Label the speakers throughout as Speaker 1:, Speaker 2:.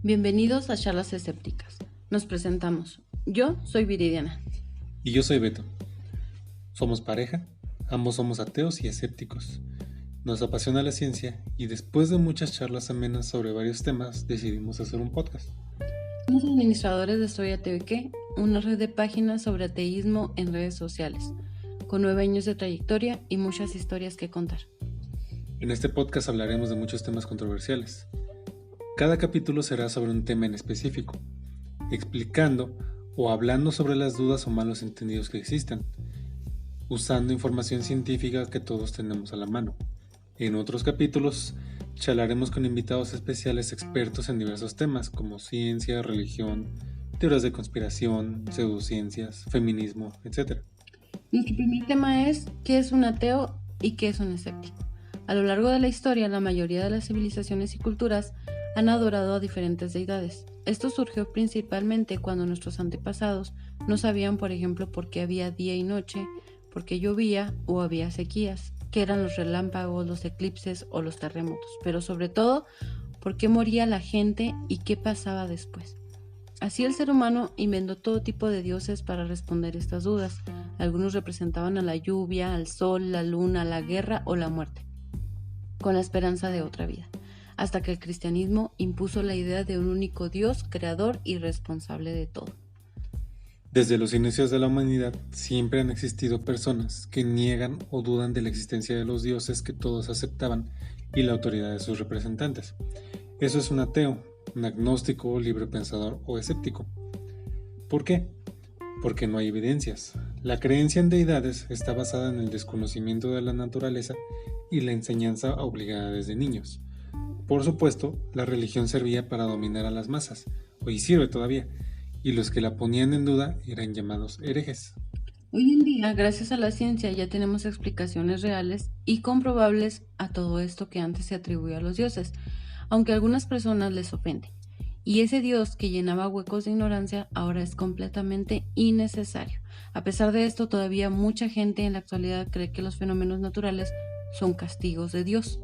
Speaker 1: Bienvenidos a Charlas Escépticas. Nos presentamos. Yo soy Viridiana.
Speaker 2: Y yo soy Beto. Somos pareja, ambos somos ateos y escépticos. Nos apasiona la ciencia y después de muchas charlas amenas sobre varios temas decidimos hacer un podcast.
Speaker 1: Somos administradores de Soy Ateo y qué, una red de páginas sobre ateísmo en redes sociales, con 9 años de trayectoria y muchas historias que contar.
Speaker 2: En este podcast hablaremos de muchos temas controversiales. Cada capítulo será sobre un tema en específico, explicando o hablando sobre las dudas o malos entendidos que existen, usando información científica que todos tenemos a la mano. En otros capítulos charlaremos con invitados especiales expertos en diversos temas como ciencia, religión, teorías de conspiración, pseudociencias, feminismo, etc.
Speaker 1: Nuestro primer tema es ¿qué es un ateo y qué es un escéptico? A lo largo de la historia, la mayoría de las civilizaciones y culturas han adorado a diferentes deidades. Esto surgió principalmente cuando nuestros antepasados no sabían, por ejemplo, por qué había día y noche, por qué llovía o había sequías, qué eran los relámpagos, los eclipses o los terremotos, pero sobre todo, por qué moría la gente y qué pasaba después. Así el ser humano inventó todo tipo de dioses para responder estas dudas. Algunos representaban a la lluvia, al sol, la luna, la guerra o la muerte, con la esperanza de otra vida, hasta que el cristianismo impuso la idea de un único Dios, creador y responsable de todo.
Speaker 2: Desde los inicios de la humanidad siempre han existido personas que niegan o dudan de la existencia de los dioses que todos aceptaban y la autoridad de sus representantes. Eso es un ateo, un agnóstico, librepensador o escéptico. ¿Por qué? Porque no hay evidencias. La creencia en deidades está basada en el desconocimiento de la naturaleza y la enseñanza obligada desde niños. Por supuesto, la religión servía para dominar a las masas, hoy sirve todavía, y los que la ponían en duda eran llamados herejes.
Speaker 1: Hoy en día, gracias a la ciencia, ya tenemos explicaciones reales y comprobables a todo esto que antes se atribuía a los dioses, aunque a algunas personas les ofende. Y ese Dios que llenaba huecos de ignorancia ahora es completamente innecesario. A pesar de esto, todavía mucha gente en la actualidad cree que los fenómenos naturales son castigos de Dios,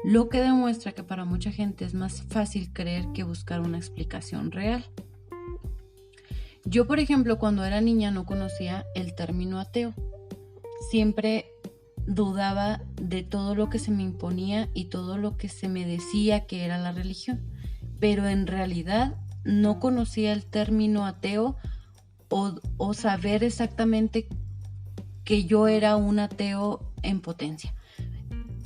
Speaker 1: lo que demuestra que para mucha gente es más fácil creer que buscar una explicación real. Yo, por ejemplo, cuando era niña no conocía el término ateo. Siempre dudaba de todo lo que se me imponía y todo lo que se me decía que era la religión, pero en realidad no conocía el término ateo o saber exactamente que yo era un ateo en potencia.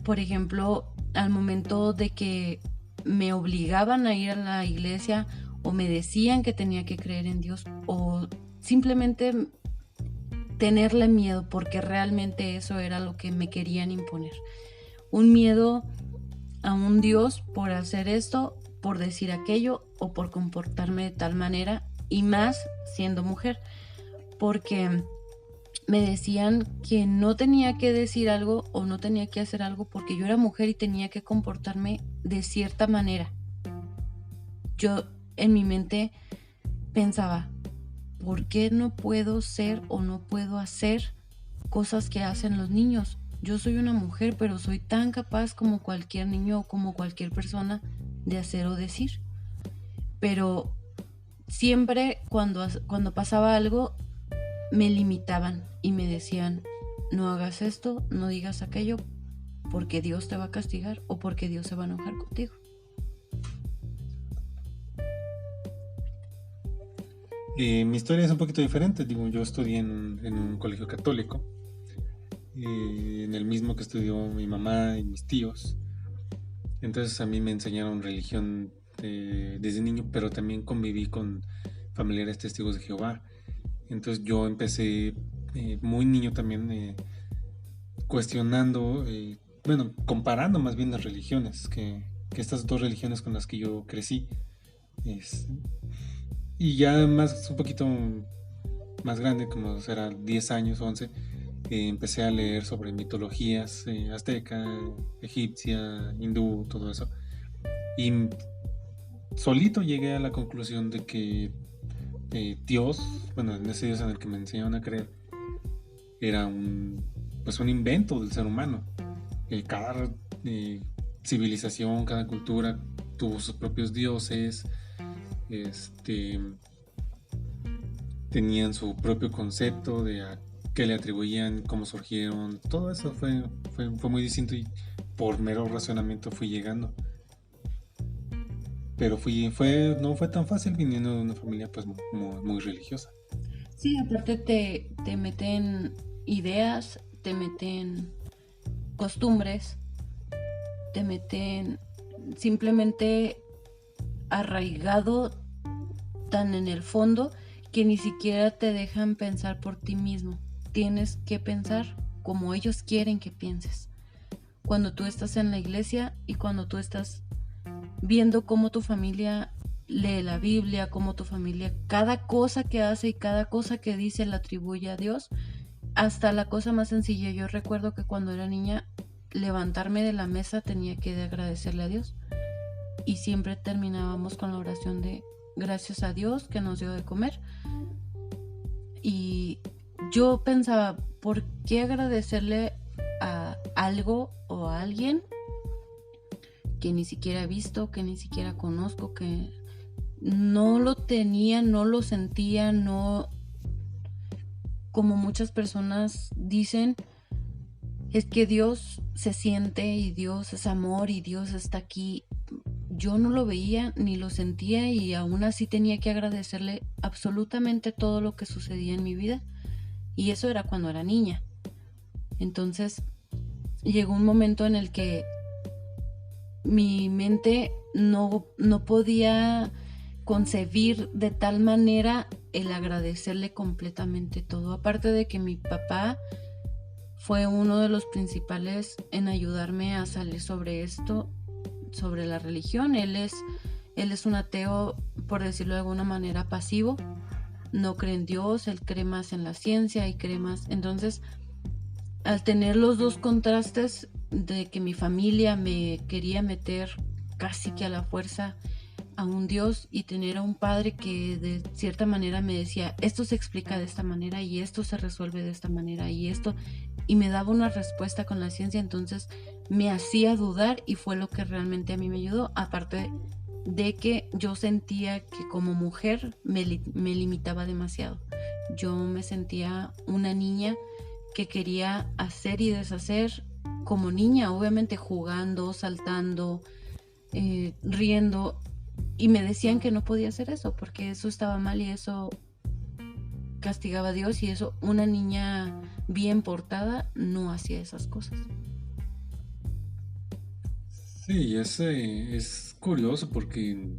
Speaker 1: Por ejemplo, al momento de que me obligaban a ir a la iglesia o me decían que tenía que creer en Dios o simplemente tenerle miedo porque realmente eso era lo que me querían imponer. Un miedo a un Dios por hacer esto, por decir aquello o por comportarme de tal manera, y más siendo mujer, porque me decían que no tenía que decir algo o no tenía que hacer algo porque yo era mujer y tenía que comportarme de cierta manera. Yo en mi mente pensaba, ¿por qué no puedo ser o no puedo hacer cosas que hacen los niños? Yo soy una mujer, pero soy tan capaz como cualquier niño o como cualquier persona de hacer o decir. Pero siempre cuando pasaba algo, me limitaban y me decían, no hagas esto, no digas aquello, porque Dios te va a castigar o porque Dios se va a enojar contigo.
Speaker 2: Mi historia es un poquito diferente. Yo estudié en un colegio católico, en el mismo que estudió mi mamá y mis tíos. Entonces a mí me enseñaron religión desde niño, pero también conviví con familiares testigos de Jehová. Entonces yo empecé muy niño también cuestionando, comparando más bien las religiones, que estas dos religiones con las que yo crecí. Y ya un poquito más grande, como será 10 años, 11, empecé a leer sobre mitologías azteca, egipcia, hindú, todo eso. Y solito llegué a la conclusión de que Dios, en ese Dios en el que me enseñaron a creer, era un invento del ser humano. Cada civilización, cada cultura tuvo sus propios dioses, este, tenían su propio concepto de a qué le atribuían, cómo surgieron, todo eso fue muy distinto y por mero razonamiento fui llegando. Pero no fue tan fácil viniendo de una familia pues muy religiosa.
Speaker 1: Sí, aparte te meten ideas, te meten costumbres, te meten simplemente arraigado tan en el fondo que ni siquiera te dejan pensar por ti mismo. Tienes que pensar como ellos quieren que pienses. Cuando tú estás en la iglesia y cuando tú estás viendo cómo tu familia lee la Biblia, cómo tu familia, cada cosa que hace y cada cosa que dice la atribuye a Dios, hasta la cosa más sencilla. Yo recuerdo que cuando era niña, levantarme de la mesa tenía que agradecerle a Dios. Y siempre terminábamos con la oración de gracias a Dios que nos dio de comer. Y yo pensaba, ¿por qué agradecerle a algo o a alguien que ni siquiera he visto, que ni siquiera conozco, que no lo tenía, no lo sentía, no, como muchas personas dicen, es que Dios se siente y Dios es amor y Dios está aquí? Yo no lo veía ni lo sentía y aún así tenía que agradecerle absolutamente todo lo que sucedía en mi vida, y eso era cuando era niña. Entonces llegó un momento en el que mi mente no podía concebir de tal manera el agradecerle completamente todo. Aparte de que mi papá fue uno de los principales en ayudarme a salir sobre esto, sobre la religión. Él es un ateo, por decirlo de alguna manera, pasivo. No cree en Dios, él cree más en la ciencia y cree más. Entonces, al tener los dos contrastes de que mi familia me quería meter casi que a la fuerza a un Dios y tener a un padre que de cierta manera me decía, esto se explica de esta manera y esto se resuelve de esta manera y esto, y me daba una respuesta con la ciencia, entonces me hacía dudar y fue lo que realmente a mí me ayudó, aparte de que yo sentía que como mujer me limitaba demasiado. Yo me sentía una niña que quería hacer y deshacer como niña, obviamente jugando, saltando, riendo, y me decían que no podía hacer eso porque eso estaba mal y eso castigaba a Dios, y eso, una niña bien portada no hacía esas cosas.
Speaker 2: Sí, es curioso porque,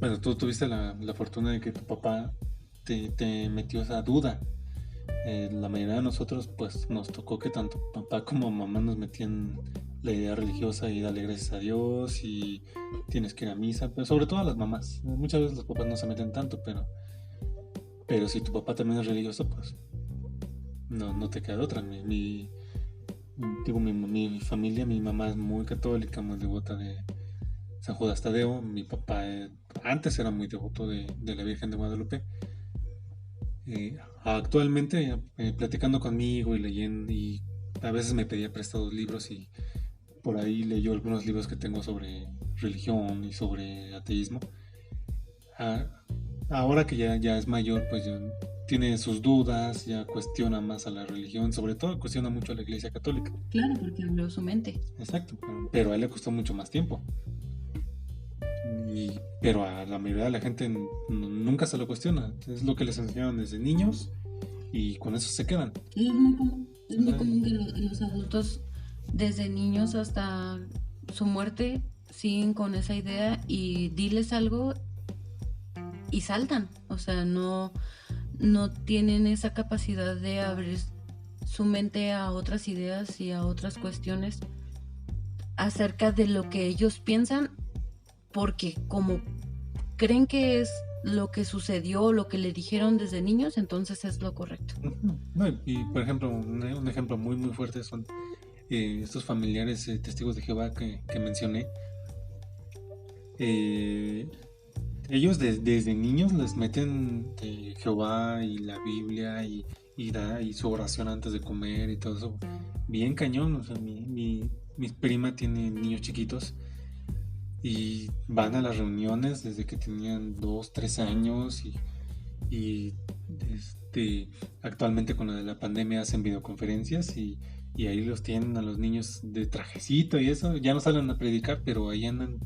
Speaker 2: bueno, tú tuviste la fortuna de que tu papá te metió esa duda. La mayoría de nosotros pues nos tocó que tanto papá como mamá nos metían la idea religiosa y darle gracias a Dios y tienes que ir a misa, pero sobre todo a las mamás. Muchas veces los papás no se meten tanto, pero si tu papá también es religioso, pues no te queda de otra. Mi familia, mi mamá es muy católica, muy devota de San Judas Tadeo. Mi papá antes era muy devoto de la Virgen de Guadalupe. Actualmente platicando conmigo y leyendo, y a veces me pedía prestados libros y por ahí leyó algunos libros que tengo sobre religión y sobre ateísmo. Ah, ahora que ya es mayor, pues ya tiene sus dudas, ya cuestiona más a la religión, sobre todo cuestiona mucho a la Iglesia Católica.
Speaker 1: Claro, porque abrió su mente.
Speaker 2: Exacto, pero a él le costó mucho más tiempo. Pero a la mayoría de la gente nunca se lo cuestiona. Es lo que les enseñaron desde niños y con eso se quedan.
Speaker 1: Es muy común. Es muy común que los adultos, desde niños hasta su muerte, siguen con esa idea y diles algo y saltan. O sea, no tienen esa capacidad de abrir su mente a otras ideas y a otras cuestiones acerca de lo que ellos piensan, porque como creen que es lo que sucedió, lo que le dijeron desde niños, entonces es lo correcto.
Speaker 2: No, y por ejemplo, un ejemplo muy muy fuerte son estos familiares testigos de Jehová que mencioné. Ellos desde niños les meten Jehová y la Biblia y su oración antes de comer y todo eso bien cañón. O sea, mi prima tiene niños chiquitos y van a las reuniones desde que tenían 2, 3 años y actualmente con lo de la pandemia hacen videoconferencias y ahí los tienen a los niños de trajecito y eso, ya no salen a predicar, pero ahí andan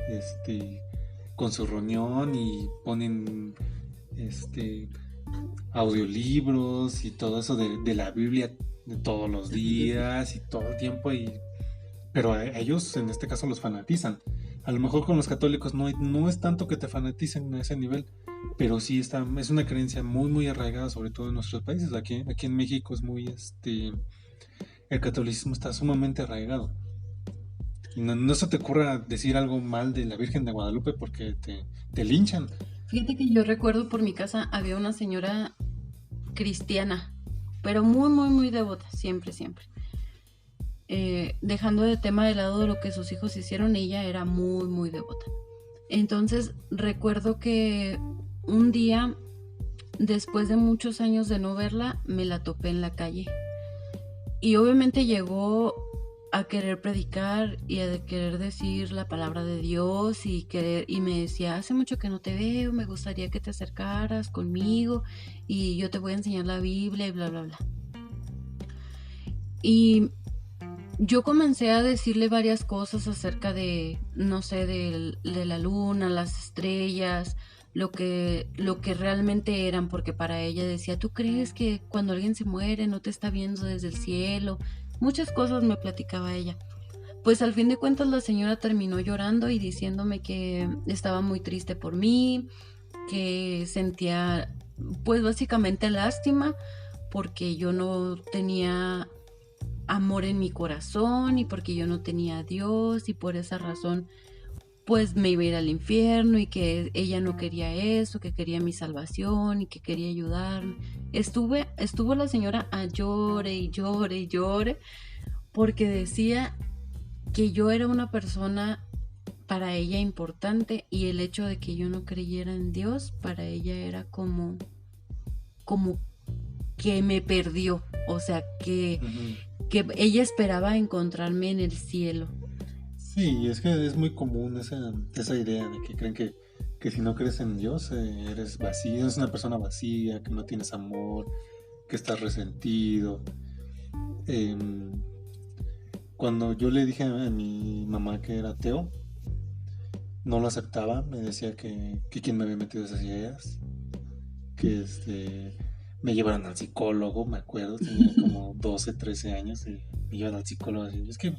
Speaker 2: este, con su reunión y ponen este, audiolibros y todo eso de la Biblia de todos los días y todo el tiempo, pero a ellos en este caso los fanatizan. A lo mejor con los católicos no es tanto que te fanaticen a ese nivel, pero sí es una creencia muy muy arraigada, sobre todo en nuestros países. Aquí en México es muy el catolicismo está sumamente arraigado. Y no se te ocurra decir algo mal de la Virgen de Guadalupe porque te linchan.
Speaker 1: Fíjate que yo recuerdo por mi casa había una señora cristiana, pero muy, muy, muy devota, siempre, siempre. Dejando de tema de lado lo que sus hijos hicieron, ella era muy, muy devota. Entonces recuerdo que un día, después de muchos años de no verla, me la topé en la calle. Y obviamente llegó a querer predicar y a querer decir la palabra de Dios y me decía, hace mucho que no te veo, me gustaría que te acercaras conmigo y yo te voy a enseñar la Biblia y bla, bla, bla. Y yo comencé a decirle varias cosas acerca de, no sé, de la luna, las estrellas, lo que realmente eran, porque para ella decía, ¿tú crees que cuando alguien se muere no te está viendo desde el cielo? Muchas cosas me platicaba ella. Pues al fin de cuentas la señora terminó llorando y diciéndome que estaba muy triste por mí, que sentía pues básicamente lástima porque yo no tenía amor en mi corazón y porque yo no tenía a Dios y por esa razón pues me iba a ir al infierno y que ella no quería eso, que quería mi salvación y que quería ayudarme. Estuvo la señora a llore y llore y llore porque decía que yo era una persona para ella importante y el hecho de que yo no creyera en Dios para ella era como que me perdió, o sea que ella esperaba encontrarme en el cielo.
Speaker 2: Sí, es que es muy común esa idea de que creen que si no crees en Dios eres vacío, eres una persona vacía, que no tienes amor, que estás resentido. Em, Cuando yo le dije a mi mamá que era ateo, no lo aceptaba, me decía que quién me había metido esas ideas, que me llevaron al psicólogo, me acuerdo, tenía como 12, 13 años y me llevan al psicólogo así, es que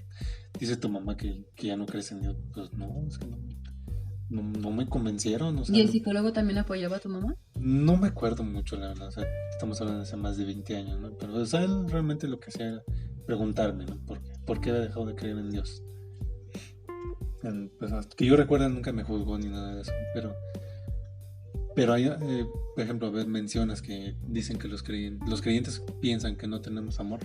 Speaker 2: dice tu mamá que ya no crees en Dios, pues no, es que no me convencieron, o sea,
Speaker 1: ¿Y el psicólogo también apoyaba a tu mamá?
Speaker 2: no me acuerdo mucho, la verdad, o sea, estamos hablando de hace más de 20 años, ¿no? Pero, o sea, él realmente lo que hacía era preguntarme, ¿no? ¿Por qué había dejado de creer en Dios? Pues hasta que yo recuerdo nunca me juzgó ni nada de eso, pero hay, por ejemplo, mencionas que dicen que los creyentes piensan que no tenemos amor,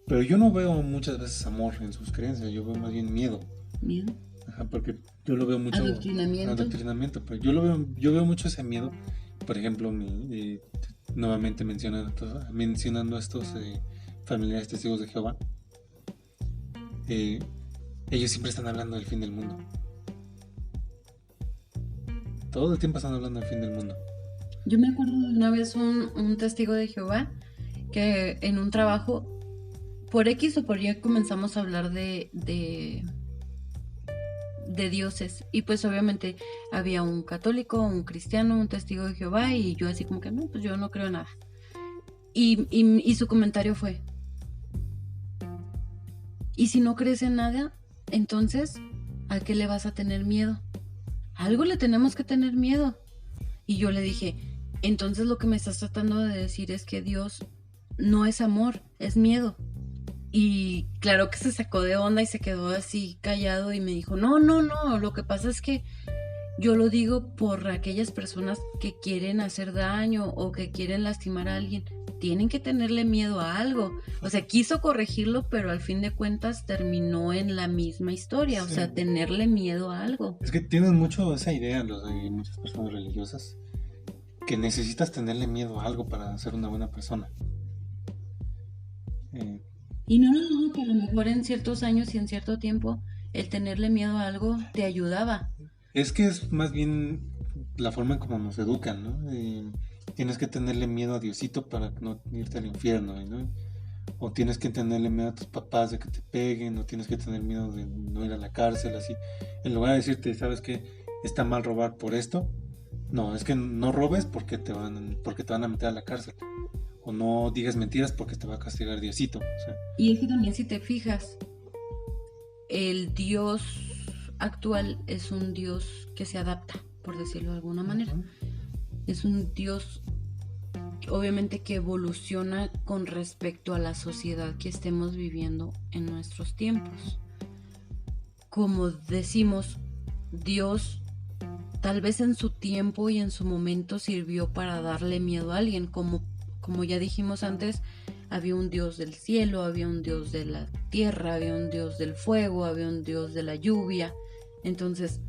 Speaker 2: pero yo no veo muchas veces amor en sus creencias, yo veo más bien miedo.
Speaker 1: Miedo.
Speaker 2: Ajá, porque yo lo veo mucho
Speaker 1: Adoctrinamiento.
Speaker 2: pero yo veo mucho ese miedo. Por ejemplo, nuevamente mencionando a estos familiares testigos de Jehová, ellos siempre están hablando del fin del mundo. Todo el tiempo están hablando del fin del mundo.
Speaker 1: Yo me acuerdo de una vez un testigo de Jehová que en un trabajo, por X o por Y, comenzamos a hablar de dioses y pues obviamente había un católico, un cristiano, un testigo de Jehová y yo así como que no, pues yo no creo nada. Y su comentario fue, ¿y si no crees en nada? Entonces, ¿a qué le vas a tener miedo? A algo le tenemos que tener miedo. Y yo le dije, entonces lo que me estás tratando de decir es que Dios no es amor, es miedo. Y claro que se sacó de onda y se quedó así callado y me dijo, no, lo que pasa es que yo lo digo por aquellas personas que quieren hacer daño o que quieren lastimar a alguien. Tienen que tenerle miedo a algo. O sea, quiso corregirlo, pero al fin de cuentas terminó en la misma historia. Sí. O sea, tenerle miedo a algo.
Speaker 2: Es que tienen mucho esa idea muchas personas religiosas, que necesitas tenerle miedo a algo para ser una buena persona.
Speaker 1: Y no lo dudo que a lo mejor en ciertos años y en cierto tiempo el tenerle miedo a algo te ayudaba.
Speaker 2: Es que es más bien la forma en cómo nos educan, ¿no? Tienes que tenerle miedo a Diosito para no irte al infierno, ¿no? O tienes que tenerle miedo a tus papás de que te peguen, o tienes que tener miedo de no ir a la cárcel, así. En lugar de decirte, ¿sabes qué? Está mal robar por esto. No, es que no robes porque te van a meter a la cárcel. O no digas mentiras porque te va a castigar Diosito. O sea,
Speaker 1: Y es que también si te fijas, el Dios actual es un Dios que se adapta, por decirlo de alguna manera. Es un Dios obviamente que evoluciona con respecto a la sociedad que estemos viviendo en nuestros tiempos. Como decimos, Dios tal vez en su tiempo y en su momento sirvió para darle miedo a alguien, como ya dijimos antes, había un Dios del cielo, había un Dios de la tierra, había un Dios del fuego, había un Dios de la lluvia. Entonces,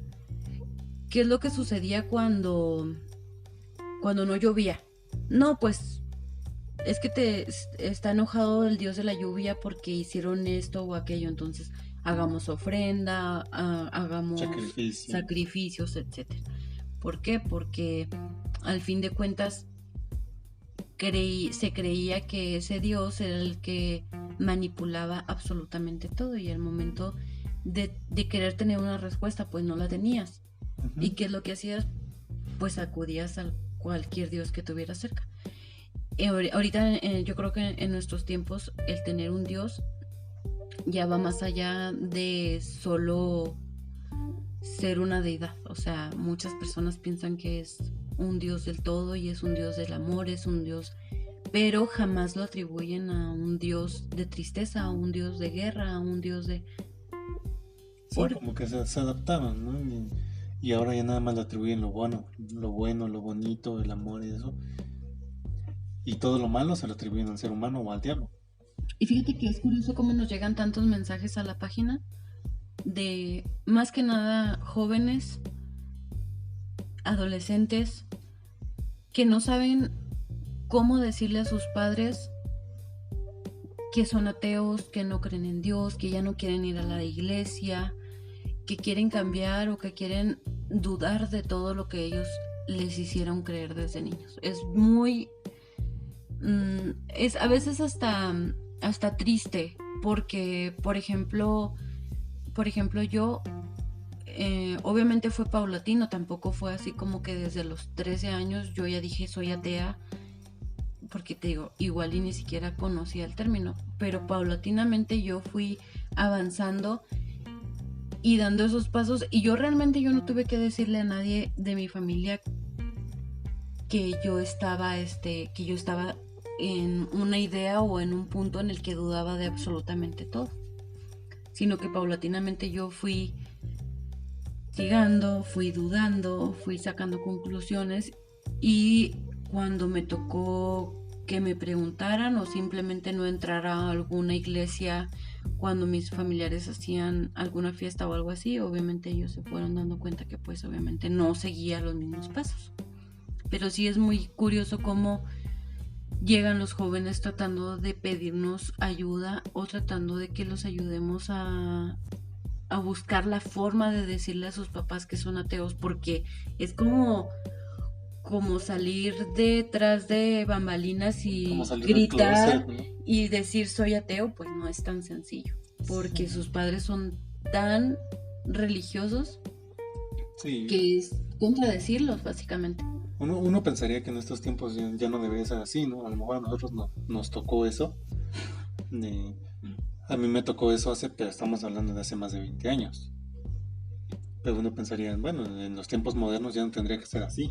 Speaker 1: ¿qué es lo que sucedía cuando no llovía? No, pues es que está enojado el Dios de la lluvia porque hicieron esto o aquello, entonces hagamos ofrenda, hagamos sacrificios, etcétera. ¿Por qué? Porque al fin de cuentas se creía que ese Dios era el que manipulaba absolutamente todo, y al momento de querer tener una respuesta, pues no la tenías. Uh-huh. ¿Y qué es lo que hacías? Pues acudías a cualquier Dios que tuviera cerca. Ahorita yo creo que en nuestros tiempos el tener un Dios ya va más allá de solo ser una deidad. O sea, muchas personas piensan que es un Dios del todo y es un Dios del amor, es un Dios, pero jamás lo atribuyen a un Dios de tristeza, a un Dios de guerra, a un Dios de...
Speaker 2: Sí, como que se adaptaban, ¿no? Y ahora ya nada más le atribuyen lo bueno, lo bonito, el amor y eso. Y todo lo malo se lo atribuyen al ser humano o al diablo.
Speaker 1: Y fíjate que es curioso cómo nos llegan tantos mensajes a la página de, más que nada, jóvenes, adolescentes, que no saben cómo decirle a sus padres que son ateos, que no creen en Dios, que ya no quieren ir a la iglesia, que quieren cambiar o que quieren dudar de todo lo que ellos les hicieron creer desde niños. Es muy... es a veces hasta triste, porque por ejemplo yo obviamente fue paulatino, tampoco fue así como que desde los 13 años yo ya dije soy atea, porque te digo, igual y ni siquiera conocía el término, pero paulatinamente yo fui avanzando y dando esos pasos, y yo no tuve que decirle a nadie de mi familia que yo estaba en una idea o en un punto en el que dudaba de absolutamente todo, sino que paulatinamente yo fui investigando, fui dudando, fui sacando conclusiones, y cuando me tocó que me preguntaran o simplemente no entrar a alguna iglesia cuando mis familiares hacían alguna fiesta o algo así, obviamente ellos se fueron dando cuenta que pues obviamente no seguía los mismos pasos. Pero sí es muy curioso cómo llegan los jóvenes tratando de pedirnos ayuda o tratando de que los ayudemos a buscar la forma de decirle a sus papás que son ateos, porque es como salir detrás de bambalinas y gritar closet, ¿no? Y decir soy ateo, pues no es tan sencillo, porque sí, sus padres son tan religiosos, sí, que es contradecirlos básicamente.
Speaker 2: Uno pensaría que en estos tiempos ya no debería ser así, ¿no? A lo mejor a nosotros nos tocó eso. A mí me tocó eso pero estamos hablando de hace más de 20 años. Pero uno pensaría, bueno, en los tiempos modernos ya no tendría que ser así.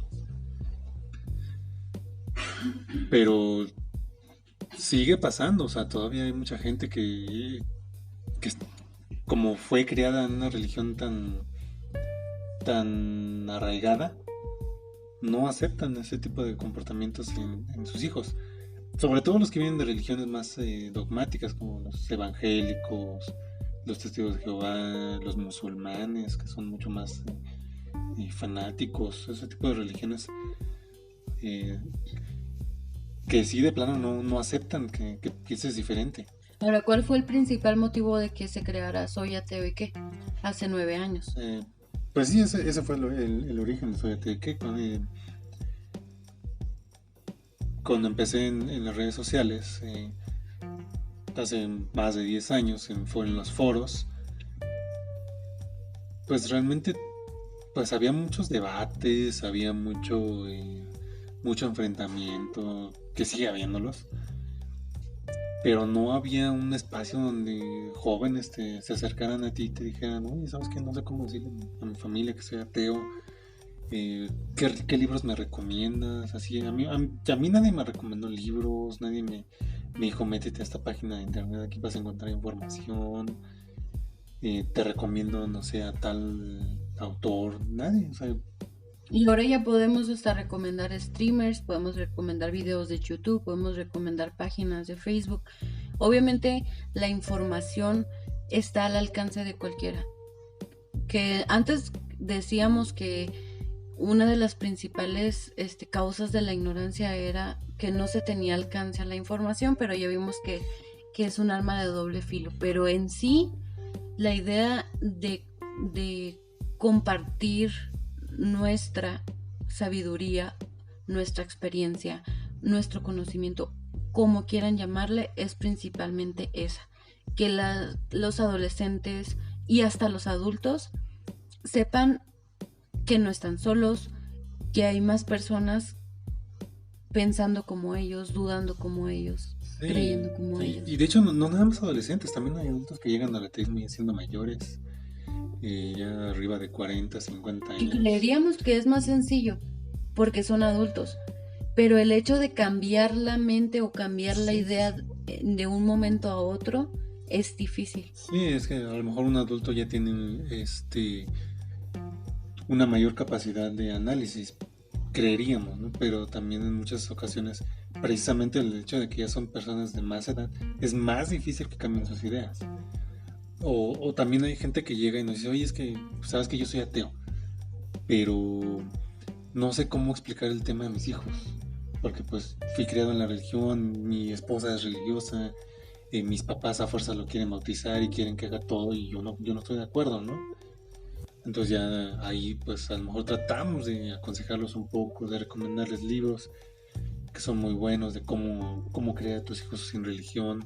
Speaker 2: Pero sigue pasando, o sea, todavía hay mucha gente que como fue criada en una religión tan arraigada, no aceptan ese tipo de comportamientos en sus hijos. Sobre todo los que vienen de religiones más dogmáticas, como los evangélicos, los testigos de Jehová, los musulmanes, que son mucho más fanáticos, ese tipo de religiones que sí de plano no aceptan que pienses diferente.
Speaker 1: Ahora, ¿cuál fue el principal motivo de que se creara Soy Ateo y qué? hace 9 años.
Speaker 2: Pues sí, ese fue el origen. Fíjate que cuando empecé en las redes sociales, hace más de 10 años, fue en los foros, pues realmente pues había muchos debates, había mucho enfrentamiento, que sigue habiéndolos, pero no había un espacio donde jóvenes se acercaran a ti y te dijeran, oye, ¿sabes qué? No sé cómo decirle a mi familia que soy ateo. ¿Qué libros me recomiendas? Así, a mí nadie me recomendó libros, nadie me dijo, métete a esta página de internet, aquí vas a encontrar información, te recomiendo, no sé, a tal autor, nadie, o sea.
Speaker 1: Y ahora ya podemos hasta recomendar streamers, podemos recomendar videos de YouTube, podemos recomendar páginas de Facebook. Obviamente la información está al alcance de cualquiera. Que antes decíamos que una de las principales causas de la ignorancia era que no se tenía alcance a la información, pero ya vimos que es un arma de doble filo. Pero en sí, la idea de compartir nuestra sabiduría, nuestra experiencia, nuestro conocimiento, como quieran llamarle, es principalmente esa. Que los adolescentes y hasta los adultos sepan que no están solos, que hay más personas pensando como ellos, dudando como ellos,
Speaker 2: Sí,
Speaker 1: creyendo como ellos.
Speaker 2: y de hecho no nada más adolescentes, también hay adultos que llegan al ateísmo ya siendo mayores, ya arriba de 40, 50
Speaker 1: Que
Speaker 2: años.
Speaker 1: creeríamos que es más sencillo porque son adultos, pero el hecho de cambiar la mente o cambiar la idea de un momento a otro es difícil.
Speaker 2: Sí, es que a lo mejor un adulto ya tiene una mayor capacidad de análisis, creeríamos, ¿no? Pero también en muchas ocasiones, precisamente el hecho de que ya son personas de más edad, es más difícil que cambien sus ideas. O también hay gente que llega y nos dice, oye, es que sabes que yo soy ateo, pero no sé cómo explicar el tema a mis hijos, porque pues fui criado en la religión, mi esposa es religiosa, mis papás a fuerza lo quieren bautizar y quieren que haga todo y yo no estoy de acuerdo, ¿no? Entonces ya ahí pues a lo mejor tratamos de aconsejarlos un poco, de recomendarles libros que son muy buenos, de cómo criar a tus hijos sin religión,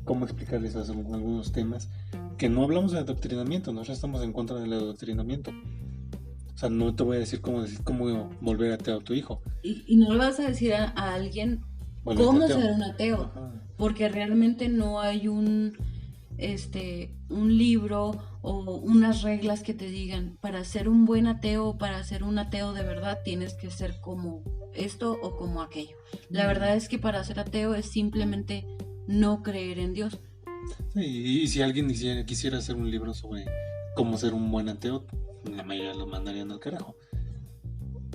Speaker 2: cómo explicarles algunos temas, que no hablamos de adoctrinamiento, nosotros estamos en contra del adoctrinamiento. O sea, no te voy a decir cómo volver ateo a tu hijo.
Speaker 1: Y no le vas a decir a alguien cómo ser un ateo, porque realmente no hay un libro o unas reglas que te digan, para ser un buen ateo, para ser un ateo de verdad, tienes que ser como esto o como aquello. La verdad es que para ser ateo es simplemente no creer en Dios.
Speaker 2: Sí, y si alguien quisiera hacer un libro sobre cómo ser un buen ateo, la mayoría lo mandarían al carajo.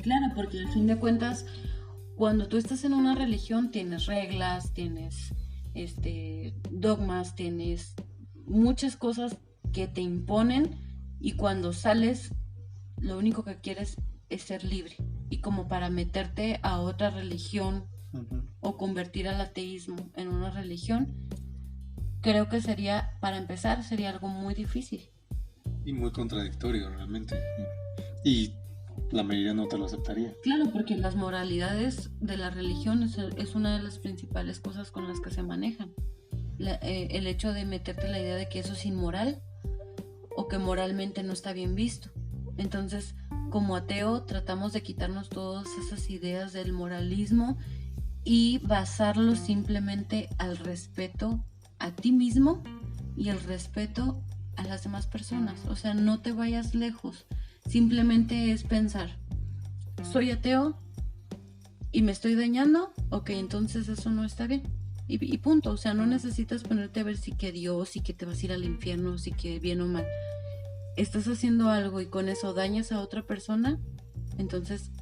Speaker 1: Claro, porque al fin de cuentas, cuando tú estás en una religión, tienes reglas, tienes dogmas, tienes muchas cosas que te imponen, y cuando sales, lo único que quieres es ser libre. Y como para meterte a otra religión o convertir al ateísmo en una religión, creo que para empezar, sería algo muy difícil.
Speaker 2: Y muy contradictorio realmente. Y la mayoría no te lo aceptaría.
Speaker 1: Claro, porque las moralidades de la religión es una de las principales cosas con las que se manejan. El hecho de meterte la idea de que eso es inmoral o que moralmente no está bien visto. Entonces, como ateo, tratamos de quitarnos todas esas ideas del moralismo y basarlo simplemente al respeto a ti mismo y el respeto a las demás personas. O sea, no te vayas lejos. Simplemente es pensar, soy ateo y me estoy dañando, ok, entonces eso no está bien. Y punto. O sea, no necesitas ponerte a ver si que Dios y que te vas a ir al infierno, si que bien o mal. Estás haciendo algo y con eso dañas a otra persona, entonces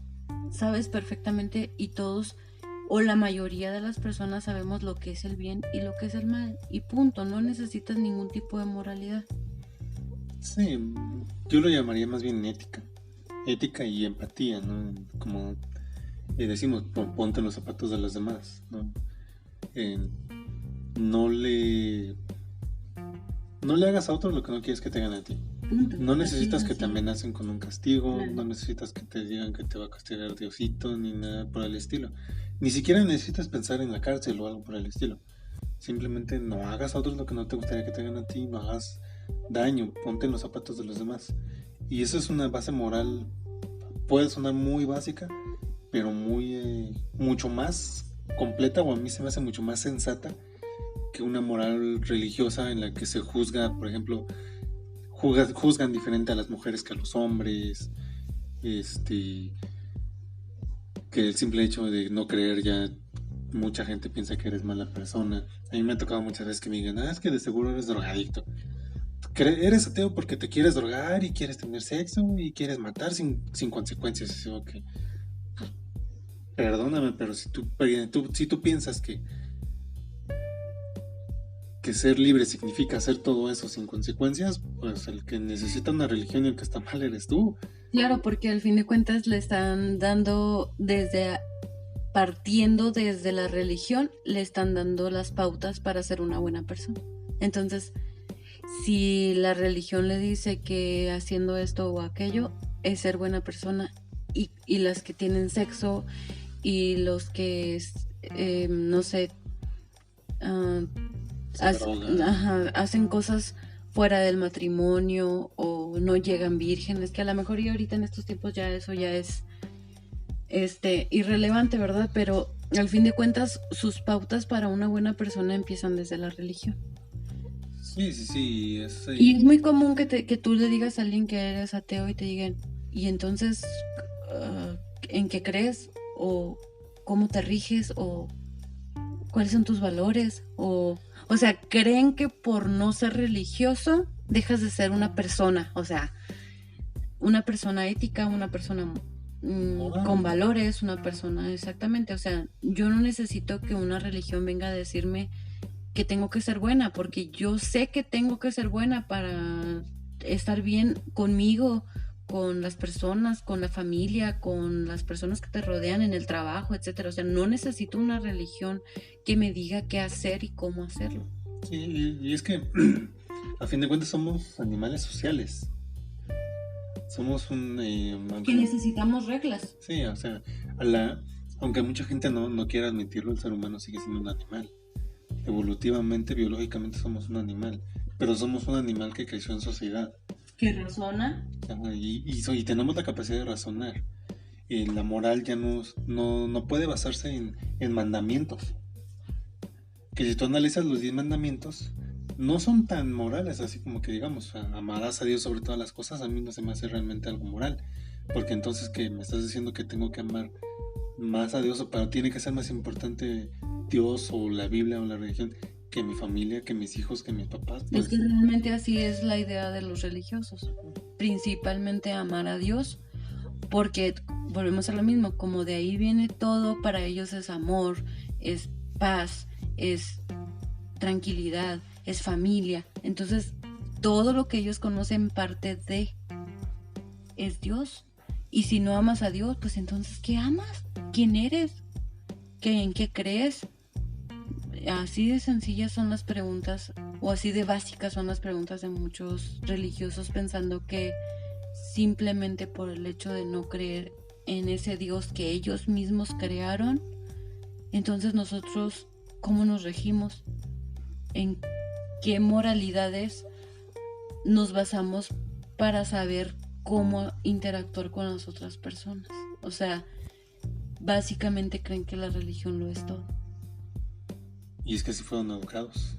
Speaker 1: sabes perfectamente, y todos o la mayoría de las personas sabemos lo que es el bien y lo que es el mal, y punto. No necesitas ningún tipo de moralidad.
Speaker 2: Sí, yo lo llamaría más bien ética y empatía, ¿no? Como decimos, ponte en los zapatos de los demás, ¿no? No le No le hagas a otros lo que no quieres que te hagan a ti.
Speaker 1: Punto.
Speaker 2: No necesitas
Speaker 1: Así,
Speaker 2: que te
Speaker 1: así.
Speaker 2: amenacen con un castigo,
Speaker 1: Claro.
Speaker 2: no necesitas que te digan que te va a castigar Diosito, ni nada por el estilo. Ni siquiera necesitas pensar en la cárcel o algo por el estilo. Simplemente no hagas a otros lo que no te gustaría que te hagan a ti, no hagas daño, ponte en los zapatos de los demás. Y eso es una base moral, puede sonar muy básica, pero mucho más completa, o a mí se me hace mucho más sensata que una moral religiosa en la que se juzga, por ejemplo, juzgan diferente a las mujeres que a los hombres, este, que el simple hecho de no creer ya mucha gente piensa que eres mala persona. A mí me ha tocado muchas veces que me digan, es que de seguro eres drogadicto. Eres ateo porque te quieres drogar y quieres tener sexo y quieres matar sin consecuencias. Y digo que, perdóname, pero si tú piensas que ser libre significa hacer todo eso sin consecuencias, pues el que necesita una religión y el que está mal eres tú.
Speaker 1: Claro, porque al fin de cuentas le están dando partiendo desde la religión, le están dando las pautas para ser una buena persona. Entonces, si la religión le dice que haciendo esto o aquello es ser buena persona, y las que tienen sexo y los que, no sé, hacen cosas fuera del matrimonio o no llegan vírgenes, que a lo mejor y ahorita en estos tiempos ya eso ya es irrelevante, ¿verdad? Pero al fin de cuentas sus pautas para una buena persona empiezan desde la religión.
Speaker 2: Sí.
Speaker 1: Y es muy común que tú le digas a alguien que eres ateo y te digan, y entonces, ¿en qué crees? ¿O cómo te riges? ¿O cuáles son tus valores? O sea, creen que por no ser religioso dejas de ser una persona, o sea, una persona ética, una persona con valores, una persona exactamente, o sea, yo no necesito que una religión venga a decirme que tengo que ser buena, porque yo sé que tengo que ser buena para estar bien conmigo, con las personas, con la familia, con las personas que te rodean en el trabajo, etcétera. O sea, no necesito una religión que me diga qué hacer y cómo hacerlo.
Speaker 2: Sí, y es que a fin de cuentas somos animales sociales. Somos
Speaker 1: que necesitamos reglas.
Speaker 2: Sí, o sea, aunque mucha gente no quiera admitirlo, el ser humano sigue siendo un animal. Evolutivamente, biológicamente somos un animal, pero somos un animal que creció en sociedad.
Speaker 1: Que razona.
Speaker 2: Y tenemos la capacidad de razonar. La moral ya no puede basarse en mandamientos. Que si tú analizas los 10 mandamientos, no son tan morales, así como que digamos, amarás a Dios sobre todas las cosas, a mí no se me hace realmente algo moral. Porque entonces que me estás diciendo que tengo que amar más a Dios, pero tiene que ser más importante Dios o la Biblia o la religión que mi familia, que mis hijos, que mis papás.
Speaker 1: Pues. Es que realmente así es la idea de los religiosos. Principalmente amar a Dios, porque volvemos a lo mismo, como de ahí viene todo, para ellos es amor, es paz, es tranquilidad, es familia. Entonces, todo lo que ellos conocen parte de es Dios. Y si no amas a Dios, pues entonces, ¿qué amas? ¿Quién eres? ¿En qué crees? Así de sencillas son las preguntas, o así de básicas son las preguntas de muchos religiosos, pensando que simplemente por el hecho de no creer en ese Dios que ellos mismos crearon, entonces nosotros, ¿cómo nos regimos? ¿En qué moralidades nos basamos para saber cómo interactuar con las otras personas? O sea, básicamente creen que la religión lo es todo.
Speaker 2: Y es que así fueron educados.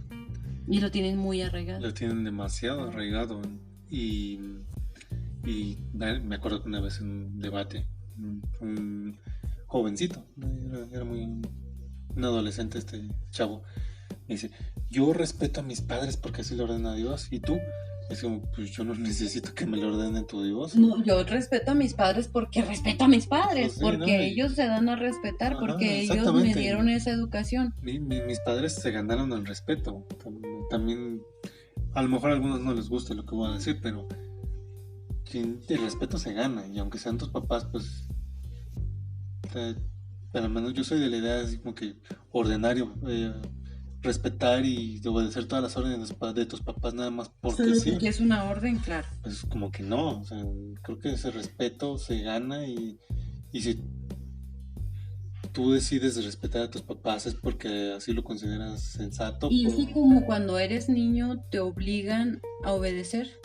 Speaker 1: Y lo tienen muy arraigado.
Speaker 2: Lo tienen demasiado arraigado. Y me acuerdo que una vez en un debate, un jovencito, era un adolescente este chavo, me dice, yo respeto a mis padres porque así lo ordena Dios, ¿y tú? Es como, pues yo no necesito que me lo ordene tu Dios.
Speaker 1: No, yo respeto a mis padres porque respeto a mis padres, pues sí, porque ellos se dan a respetar, porque ellos me dieron esa educación.
Speaker 2: Mis padres se ganaron el respeto. También, a lo mejor a algunos no les guste lo que voy a decir, pero el respeto se gana, y aunque sean tus papás, pues, pero al menos yo soy de la idea así como que ordenario. respetar y obedecer todas las órdenes de tus papás nada más porque
Speaker 1: Solo
Speaker 2: sí.
Speaker 1: porque es una orden, claro.
Speaker 2: Pues como que no, o sea, creo que ese respeto se gana y si tú decides respetar a tus papás es porque así lo consideras sensato.
Speaker 1: Y es que como cuando eres niño te obligan a obedecer.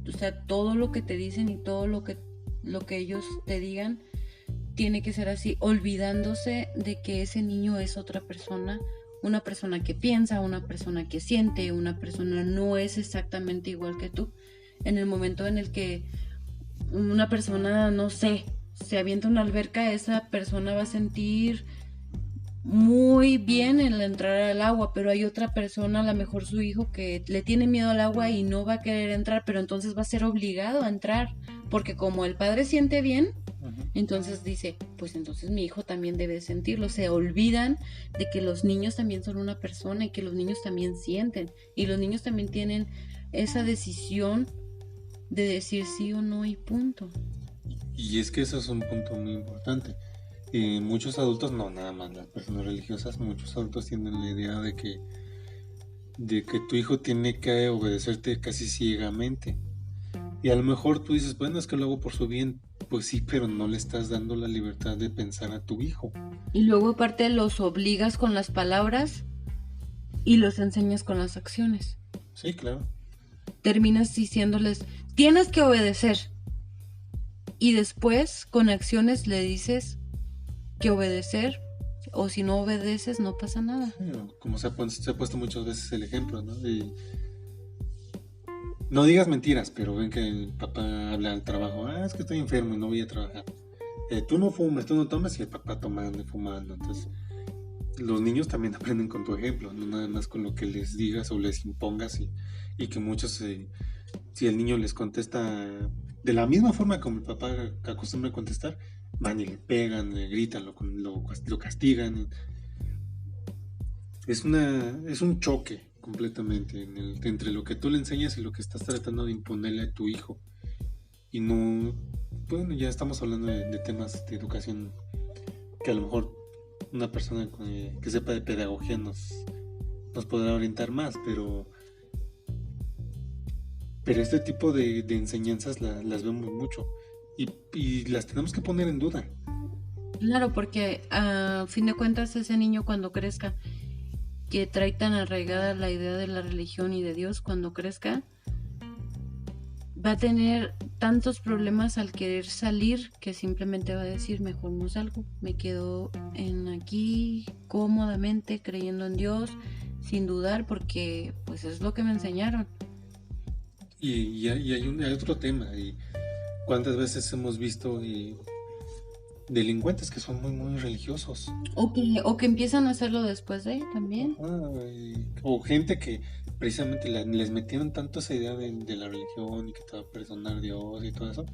Speaker 1: O sea, todo lo que te dicen y todo lo que ellos te digan tiene que ser así, olvidándose de que ese niño es otra persona, una persona que piensa, una persona que siente, una persona no es exactamente igual que tú. En el momento en el que una persona, no sé, se avienta a una alberca, esa persona va a sentir muy bien el entrar al agua, pero hay otra persona, a lo mejor su hijo, que le tiene miedo al agua y no va a querer entrar, pero entonces va a ser obligado a entrar, porque como el padre siente bien, entonces dice, pues entonces mi hijo también debe sentirlo. Se olvidan de que los niños también son una persona y que los niños también sienten, y los niños también tienen esa decisión de decir sí o no y punto.
Speaker 2: Y es que eso es un punto muy importante. Muchos adultos, no nada más las personas religiosas, muchos adultos tienen la idea de que tu hijo tiene que obedecerte casi ciegamente. Y a lo mejor tú dices, bueno, es que lo hago por su bien. Pues sí, pero no le estás dando la libertad de pensar a tu hijo.
Speaker 1: Y luego aparte los obligas con las palabras y los enseñas con las acciones.
Speaker 2: Sí, claro.
Speaker 1: Terminas diciéndoles, tienes que obedecer. Y después con acciones le dices que obedecer, o si no obedeces no pasa nada.
Speaker 2: Sí, como se ha puesto muchas veces el ejemplo, ¿no? No digas mentiras, pero ven que el papá habla al trabajo, es que estoy enfermo y no voy a trabajar. Tú no fumes, tú no tomas, y el papá tomando y fumando. Entonces, los niños también aprenden con tu ejemplo, no nada más con lo que les digas o les impongas y que muchos, si el niño les contesta de la misma forma como el papá acostumbra a contestar, van y le pegan, le gritan, lo castigan. Es un choque completamente entre lo que tú le enseñas y lo que estás tratando de imponerle a tu hijo. Y no, bueno, ya estamos hablando de temas de educación que a lo mejor una persona que sepa de pedagogía nos podrá orientar más, pero este tipo de enseñanzas las vemos mucho y las tenemos que poner en duda.
Speaker 1: Claro, porque a fin de cuentas ese niño cuando crezca, que trae tan arraigada la idea de la religión y de Dios, cuando crezca va a tener tantos problemas al querer salir que simplemente va a decir, mejor no salgo, me quedo aquí cómodamente creyendo en Dios sin dudar, porque pues es lo que me enseñaron.
Speaker 2: Y hay otro tema, y cuántas veces hemos visto delincuentes que son muy muy religiosos
Speaker 1: o que empiezan a hacerlo después de también.
Speaker 2: O gente que precisamente les metieron tanto esa idea de la religión y que te va a perdonar Dios y todo eso,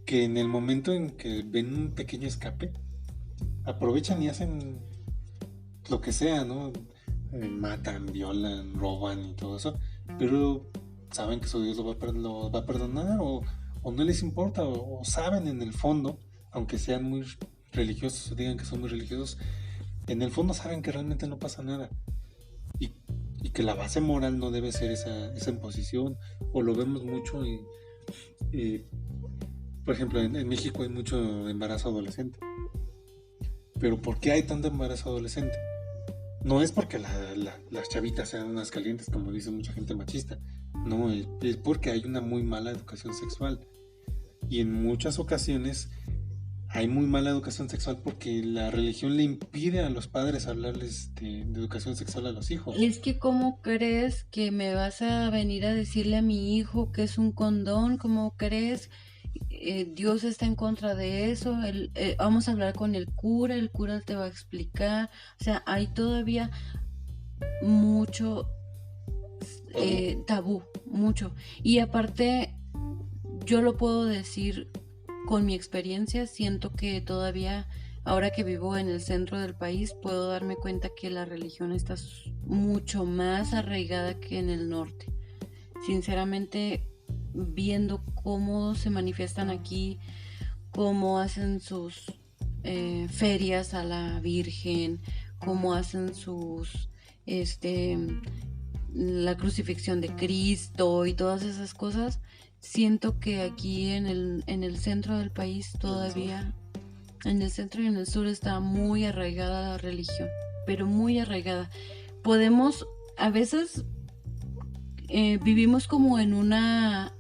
Speaker 2: que en el momento en que ven un pequeño escape aprovechan y hacen lo que sea, ¿no? Matan, violan, roban y todo eso, pero saben que su Dios lo va a perdonar o no les importa o saben en el fondo, aunque sean muy religiosos o digan que son muy religiosos, en el fondo saben que realmente no pasa nada y que la base moral no debe ser esa imposición. O lo vemos mucho por ejemplo en México hay mucho embarazo adolescente, pero ¿por qué hay tanto embarazo adolescente? No es porque las chavitas sean unas calientes, como dice mucha gente machista. No, es porque hay una muy mala educación sexual. Y en muchas ocasiones hay muy mala educación sexual porque la religión le impide a los padres hablarles de educación sexual a los hijos.
Speaker 1: Es que ¿cómo crees que me vas a venir a decirle a mi hijo que es un condón? ¿Cómo crees? Dios está en contra de eso. Vamos a hablar con el cura te va a explicar. O sea, hay todavía mucho tabú, mucho. Y aparte, yo lo puedo decir con mi experiencia, siento que todavía, ahora que vivo en el centro del país, puedo darme cuenta que la religión está mucho más arraigada que en el norte. Sinceramente, viendo cómo se manifiestan aquí, cómo hacen sus ferias a la Virgen, cómo hacen sus, la crucifixión de Cristo y todas esas cosas, siento que aquí en el centro del país todavía, en el centro y en el sur está muy arraigada la religión, pero muy arraigada. Podemos, a veces vivimos como en una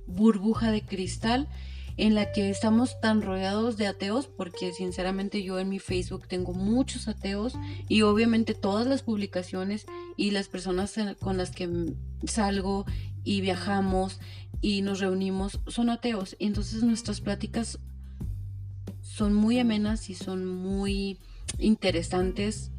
Speaker 1: burbuja de cristal en la que estamos tan rodeados de ateos, porque sinceramente yo en mi Facebook tengo muchos ateos y obviamente todas las publicaciones y las personas con las que salgo y viajamos y nos reunimos son ateos, y entonces nuestras pláticas son muy amenas y son muy interesantes,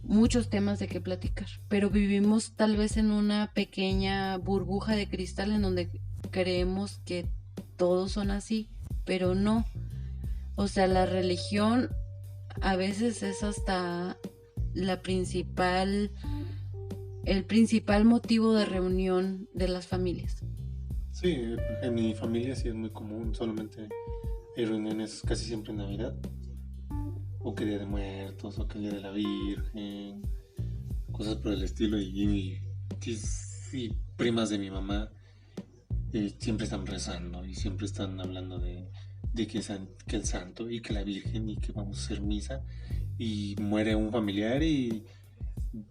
Speaker 1: muchos temas de qué platicar, pero vivimos tal vez en una pequeña burbuja de cristal en donde creemos que todos son así, pero no. O sea, la religión a veces es hasta el principal motivo de reunión de las familias.
Speaker 2: Sí, en mi familia sí es muy común, solamente hay reuniones casi siempre en Navidad, o que Día de Muertos, o que el Día de la Virgen, cosas por el estilo, y primas de mi mamá siempre están rezando y siempre están hablando de que el santo y que la Virgen y que vamos a hacer misa, y muere un familiar y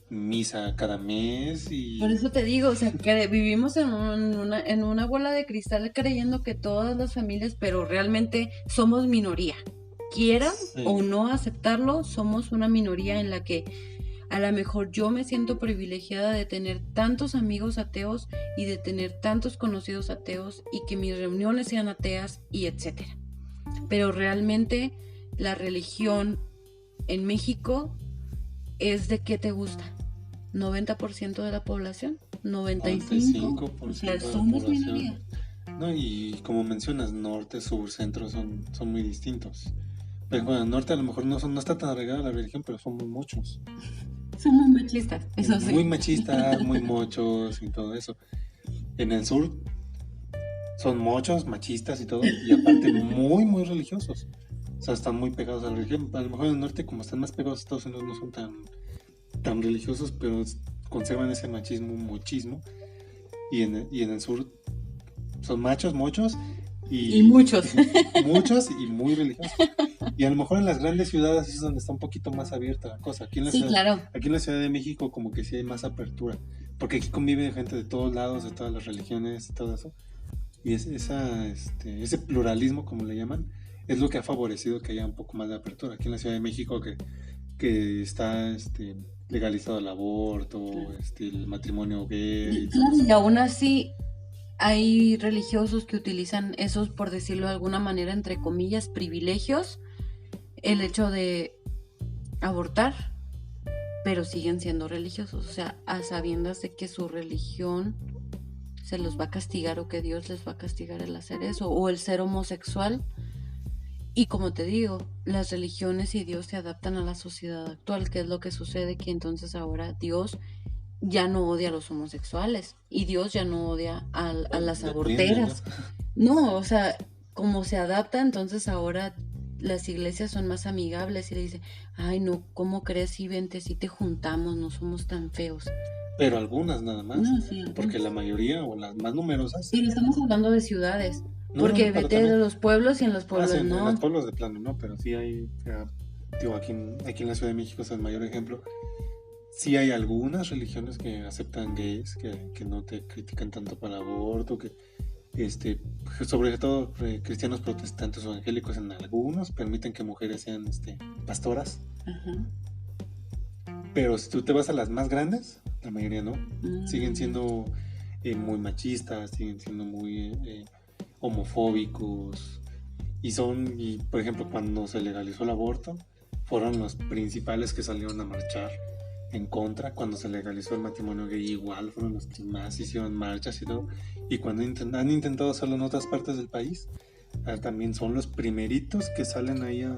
Speaker 2: misa cada mes. Y
Speaker 1: por eso te digo, o sea, que vivimos en una bola de cristal creyendo que todas las familias, pero realmente somos minoría. Quieran o no aceptarlo, somos una minoría en la que a lo mejor yo me siento privilegiada de tener tantos amigos ateos y de tener tantos conocidos ateos y que mis reuniones sean ateas y etcétera. Pero realmente la religión en México es de qué te gusta. 90% de la población, 95%,
Speaker 2: o sea, somos minoría. No, y como mencionas, norte, sur, centro son muy distintos. Pero bueno, el norte a lo mejor no está tan arraigada la religión, pero somos muchos.
Speaker 1: Son muy machistas, eso sí.
Speaker 2: Muy machistas, muy mochos y todo eso. En el sur son mochos, machistas y todo, y aparte muy, muy religiosos. O sea, están muy pegados a la religión. A lo mejor en el norte, como están más pegados a Estados Unidos, no son tan religiosos, pero conservan ese muchismo. Y en el sur son machos, mochos
Speaker 1: y muchos.
Speaker 2: Muchos y muy religiosos. Y a lo mejor en las grandes ciudades es donde está un poquito más abierta la cosa. Aquí en la aquí en la Ciudad de México como que sí hay más apertura, porque aquí convive gente de todos lados, de todas las religiones y todo eso. Y ese pluralismo, como le llaman, es lo que ha favorecido que haya un poco más de apertura. Aquí en la Ciudad de México que está legalizado el aborto, el matrimonio gay.
Speaker 1: Y aún así hay religiosos que utilizan esos, por decirlo de alguna manera, entre comillas, privilegios, el hecho de abortar, pero siguen siendo religiosos, o sea, a sabiendas de que su religión se los va a castigar o que Dios les va a castigar el hacer eso, o el ser homosexual. Y como te digo, las religiones y Dios se adaptan a la sociedad actual, que es lo que sucede, que entonces ahora Dios ya no odia a los homosexuales y Dios ya no odia a las aborteras. No, o sea, como se adapta, entonces ahora las iglesias son más amigables y le dicen, ay no, ¿cómo crees? Sí, vente, sí te juntamos, no somos tan feos.
Speaker 2: Pero algunas nada más, no, sí, porque la mayoría o las más numerosas.
Speaker 1: Sí, estamos hablando de ciudades, porque vete de los pueblos y en los pueblos
Speaker 2: sí,
Speaker 1: no.
Speaker 2: En los pueblos de plano no, pero sí hay, digo, aquí en la Ciudad de México es el mayor ejemplo. Sí hay algunas religiones que aceptan gays, que no te critican tanto para el aborto, que sobre todo cristianos protestantes o evangélicos en algunos permiten que mujeres sean pastoras. Uh-huh. Pero si tú te vas a las más grandes, la mayoría no. Uh-huh. Siguen siendo muy machistas, siguen siendo muy homofóbicos. Y por ejemplo, cuando se legalizó el aborto, fueron los principales que salieron a marchar en contra. Cuando se legalizó el matrimonio gay, igual fueron los que más hicieron marchas y todo. Y cuando han intentado hacerlo en otras partes del país, también son los primeritos que salen ahí a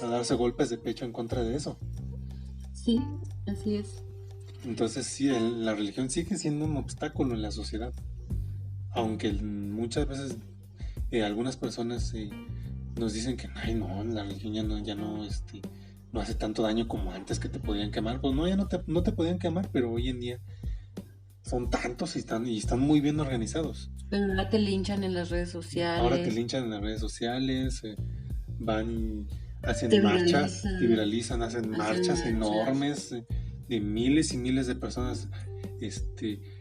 Speaker 2: darse golpes de pecho en contra de eso.
Speaker 1: Sí, así es.
Speaker 2: Entonces sí, la religión sigue siendo un obstáculo en la sociedad, aunque muchas veces algunas personas nos dicen que ay no, la religión ya no no hace tanto daño como antes que te podían quemar. Pues no, ya no te podían quemar, pero hoy en día son tantos y están muy bien organizados.
Speaker 1: Pero ahora te linchan en las redes
Speaker 2: Ahora te
Speaker 1: sociales,
Speaker 2: linchan en las redes sociales, van y hacen
Speaker 1: te
Speaker 2: marchas, te
Speaker 1: viralizan,
Speaker 2: viralizan, hacen
Speaker 1: hacen
Speaker 2: marchas
Speaker 1: marchas.
Speaker 2: enormes de miles y miles de personas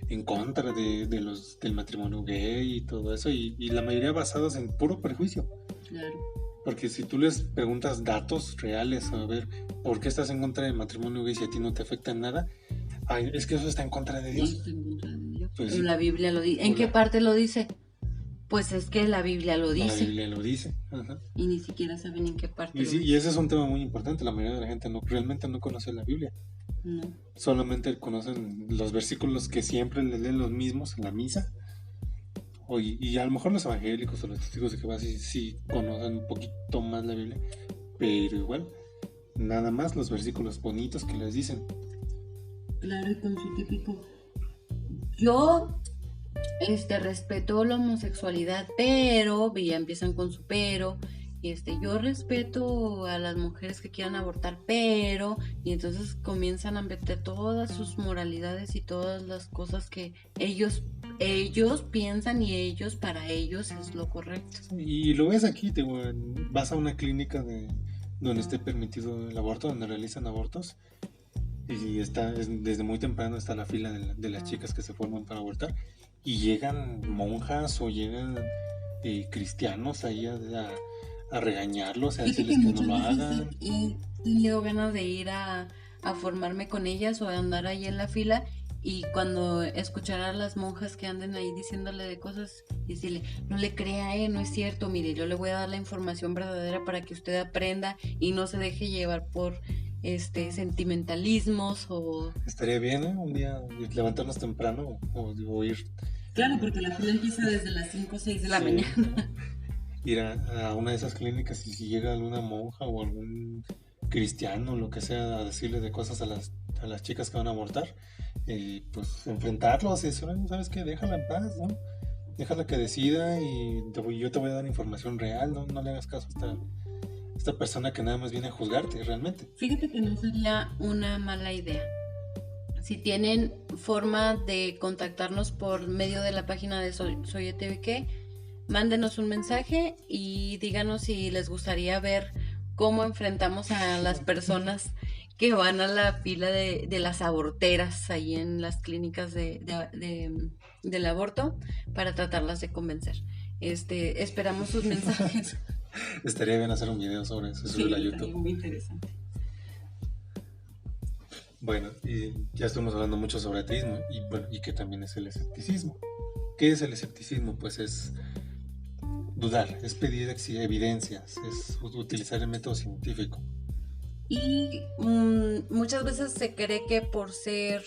Speaker 2: en contra del matrimonio gay y todo eso, y la mayoría basadas en puro prejuicio.
Speaker 1: Claro.
Speaker 2: Porque si tú les preguntas datos reales, a ver, ¿por qué estás en contra del matrimonio gay si a ti no te afecta en nada? Ay, es que eso está en contra de Dios.
Speaker 1: Está en contra de Dios.
Speaker 2: Pues
Speaker 1: Pero
Speaker 2: sí,
Speaker 1: la Biblia lo dice. ¿En qué
Speaker 2: hola,
Speaker 1: parte lo dice? Pues es que la Biblia lo
Speaker 2: la
Speaker 1: dice.
Speaker 2: Biblia lo dice. Ajá.
Speaker 1: Y ni siquiera saben en qué parte
Speaker 2: Y
Speaker 1: lo
Speaker 2: sí, y
Speaker 1: dice.
Speaker 2: ese es un tema muy importante. La mayoría de la gente realmente no conoce la Biblia.
Speaker 1: No.
Speaker 2: Solamente conocen los versículos que siempre les leen los mismos en la misa. Y a lo mejor los evangélicos o los testigos de Jehová sí conocen un poquito más la Biblia. Pero igual, nada más los versículos bonitos que les dicen.
Speaker 1: Claro, y con su típico. Yo respeto la homosexualidad, pero, y ya empiezan con su pero, yo respeto a las mujeres que quieran abortar, pero, y entonces comienzan a meter todas sus moralidades y todas las cosas que ellos piensan y para ellos es lo correcto.
Speaker 2: Y lo ves aquí, vas a una clínica donde esté permitido el aborto, donde realizan abortos, y desde muy temprano está la fila de las chicas que se forman para abortar, y llegan monjas o llegan cristianos ahí a regañarlos, a
Speaker 1: Fíjate
Speaker 2: decirles
Speaker 1: que
Speaker 2: que no
Speaker 1: muchas
Speaker 2: lo
Speaker 1: veces
Speaker 2: hagan.
Speaker 1: he tenido ganas de ir a formarme con ellas o de andar ahí en la fila, y cuando escuchar a las monjas que anden ahí diciéndole de cosas, decirle, no le crea, no es cierto, mire, yo le voy a dar la información verdadera para que usted aprenda y no se deje llevar por sentimentalismos o...
Speaker 2: Estaría bien, un día levantarnos temprano o ir.
Speaker 1: Claro, porque la fila empieza desde las 5 o 6 de la
Speaker 2: Sí,
Speaker 1: mañana.
Speaker 2: ¿no? Ir a una de esas clínicas, y si llega alguna monja o algún cristiano, lo que sea, a decirle de cosas a las chicas que van a abortar, pues enfrentarlos y decir, "Oye, ¿sabes qué? Déjala en paz, ¿no? Déjala que decida y yo te voy a dar información real, ¿no? No le hagas caso a esta persona que nada más viene a juzgarte realmente".
Speaker 1: Fíjate que no sería una mala idea. Si tienen forma de contactarnos por medio de la página de Soy ETVQ, mándenos un mensaje y díganos si les gustaría ver cómo enfrentamos a las personas que van a la fila de las aborteras ahí en las clínicas del aborto para tratarlas de convencer. Esperamos sus mensajes.
Speaker 2: Estaría bien hacer un video sobre eso, subirlo a YouTube.
Speaker 1: Muy interesante.
Speaker 2: Bueno, y ya estuvimos hablando mucho sobre ateísmo y qué también es el escepticismo. ¿Qué es el escepticismo? Pues es dudar, es pedir evidencias, es utilizar el método científico.
Speaker 1: Y muchas veces se cree que por ser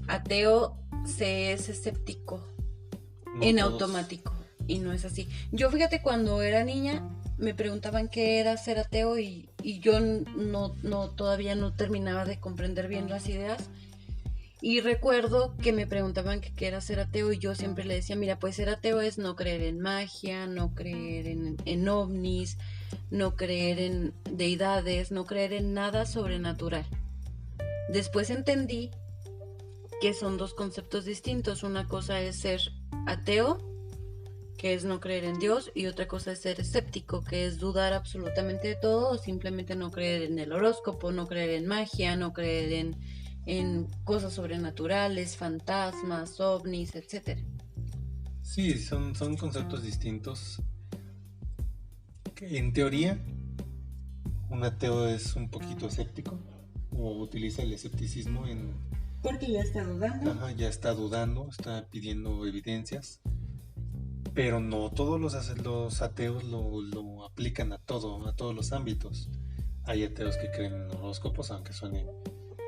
Speaker 1: ateo se es escéptico en automático, y no es así. Yo, fíjate, cuando era niña me preguntaban qué era ser ateo y yo todavía no terminaba de comprender bien las ideas. Y recuerdo que me preguntaban qué era ser ateo y yo siempre le decía, mira, pues ser ateo es no creer en magia, no creer en ovnis, no creer en deidades, no creer en nada sobrenatural. Después entendí que son dos conceptos distintos. Una cosa es ser ateo, que es no creer en Dios, y otra cosa es ser escéptico, que es dudar absolutamente de todo o simplemente no creer en el horóscopo, no creer en magia, no creer en cosas sobrenaturales, fantasmas, ovnis, etc.
Speaker 2: Sí, son conceptos distintos. Que en teoría, un ateo es un poquito escéptico o utiliza el escepticismo
Speaker 1: porque ya está dudando.
Speaker 2: Ajá, ya está dudando, está pidiendo evidencias. Pero no todos los ateos lo aplican a todos los ámbitos. Hay ateos que creen en horóscopos, aunque suene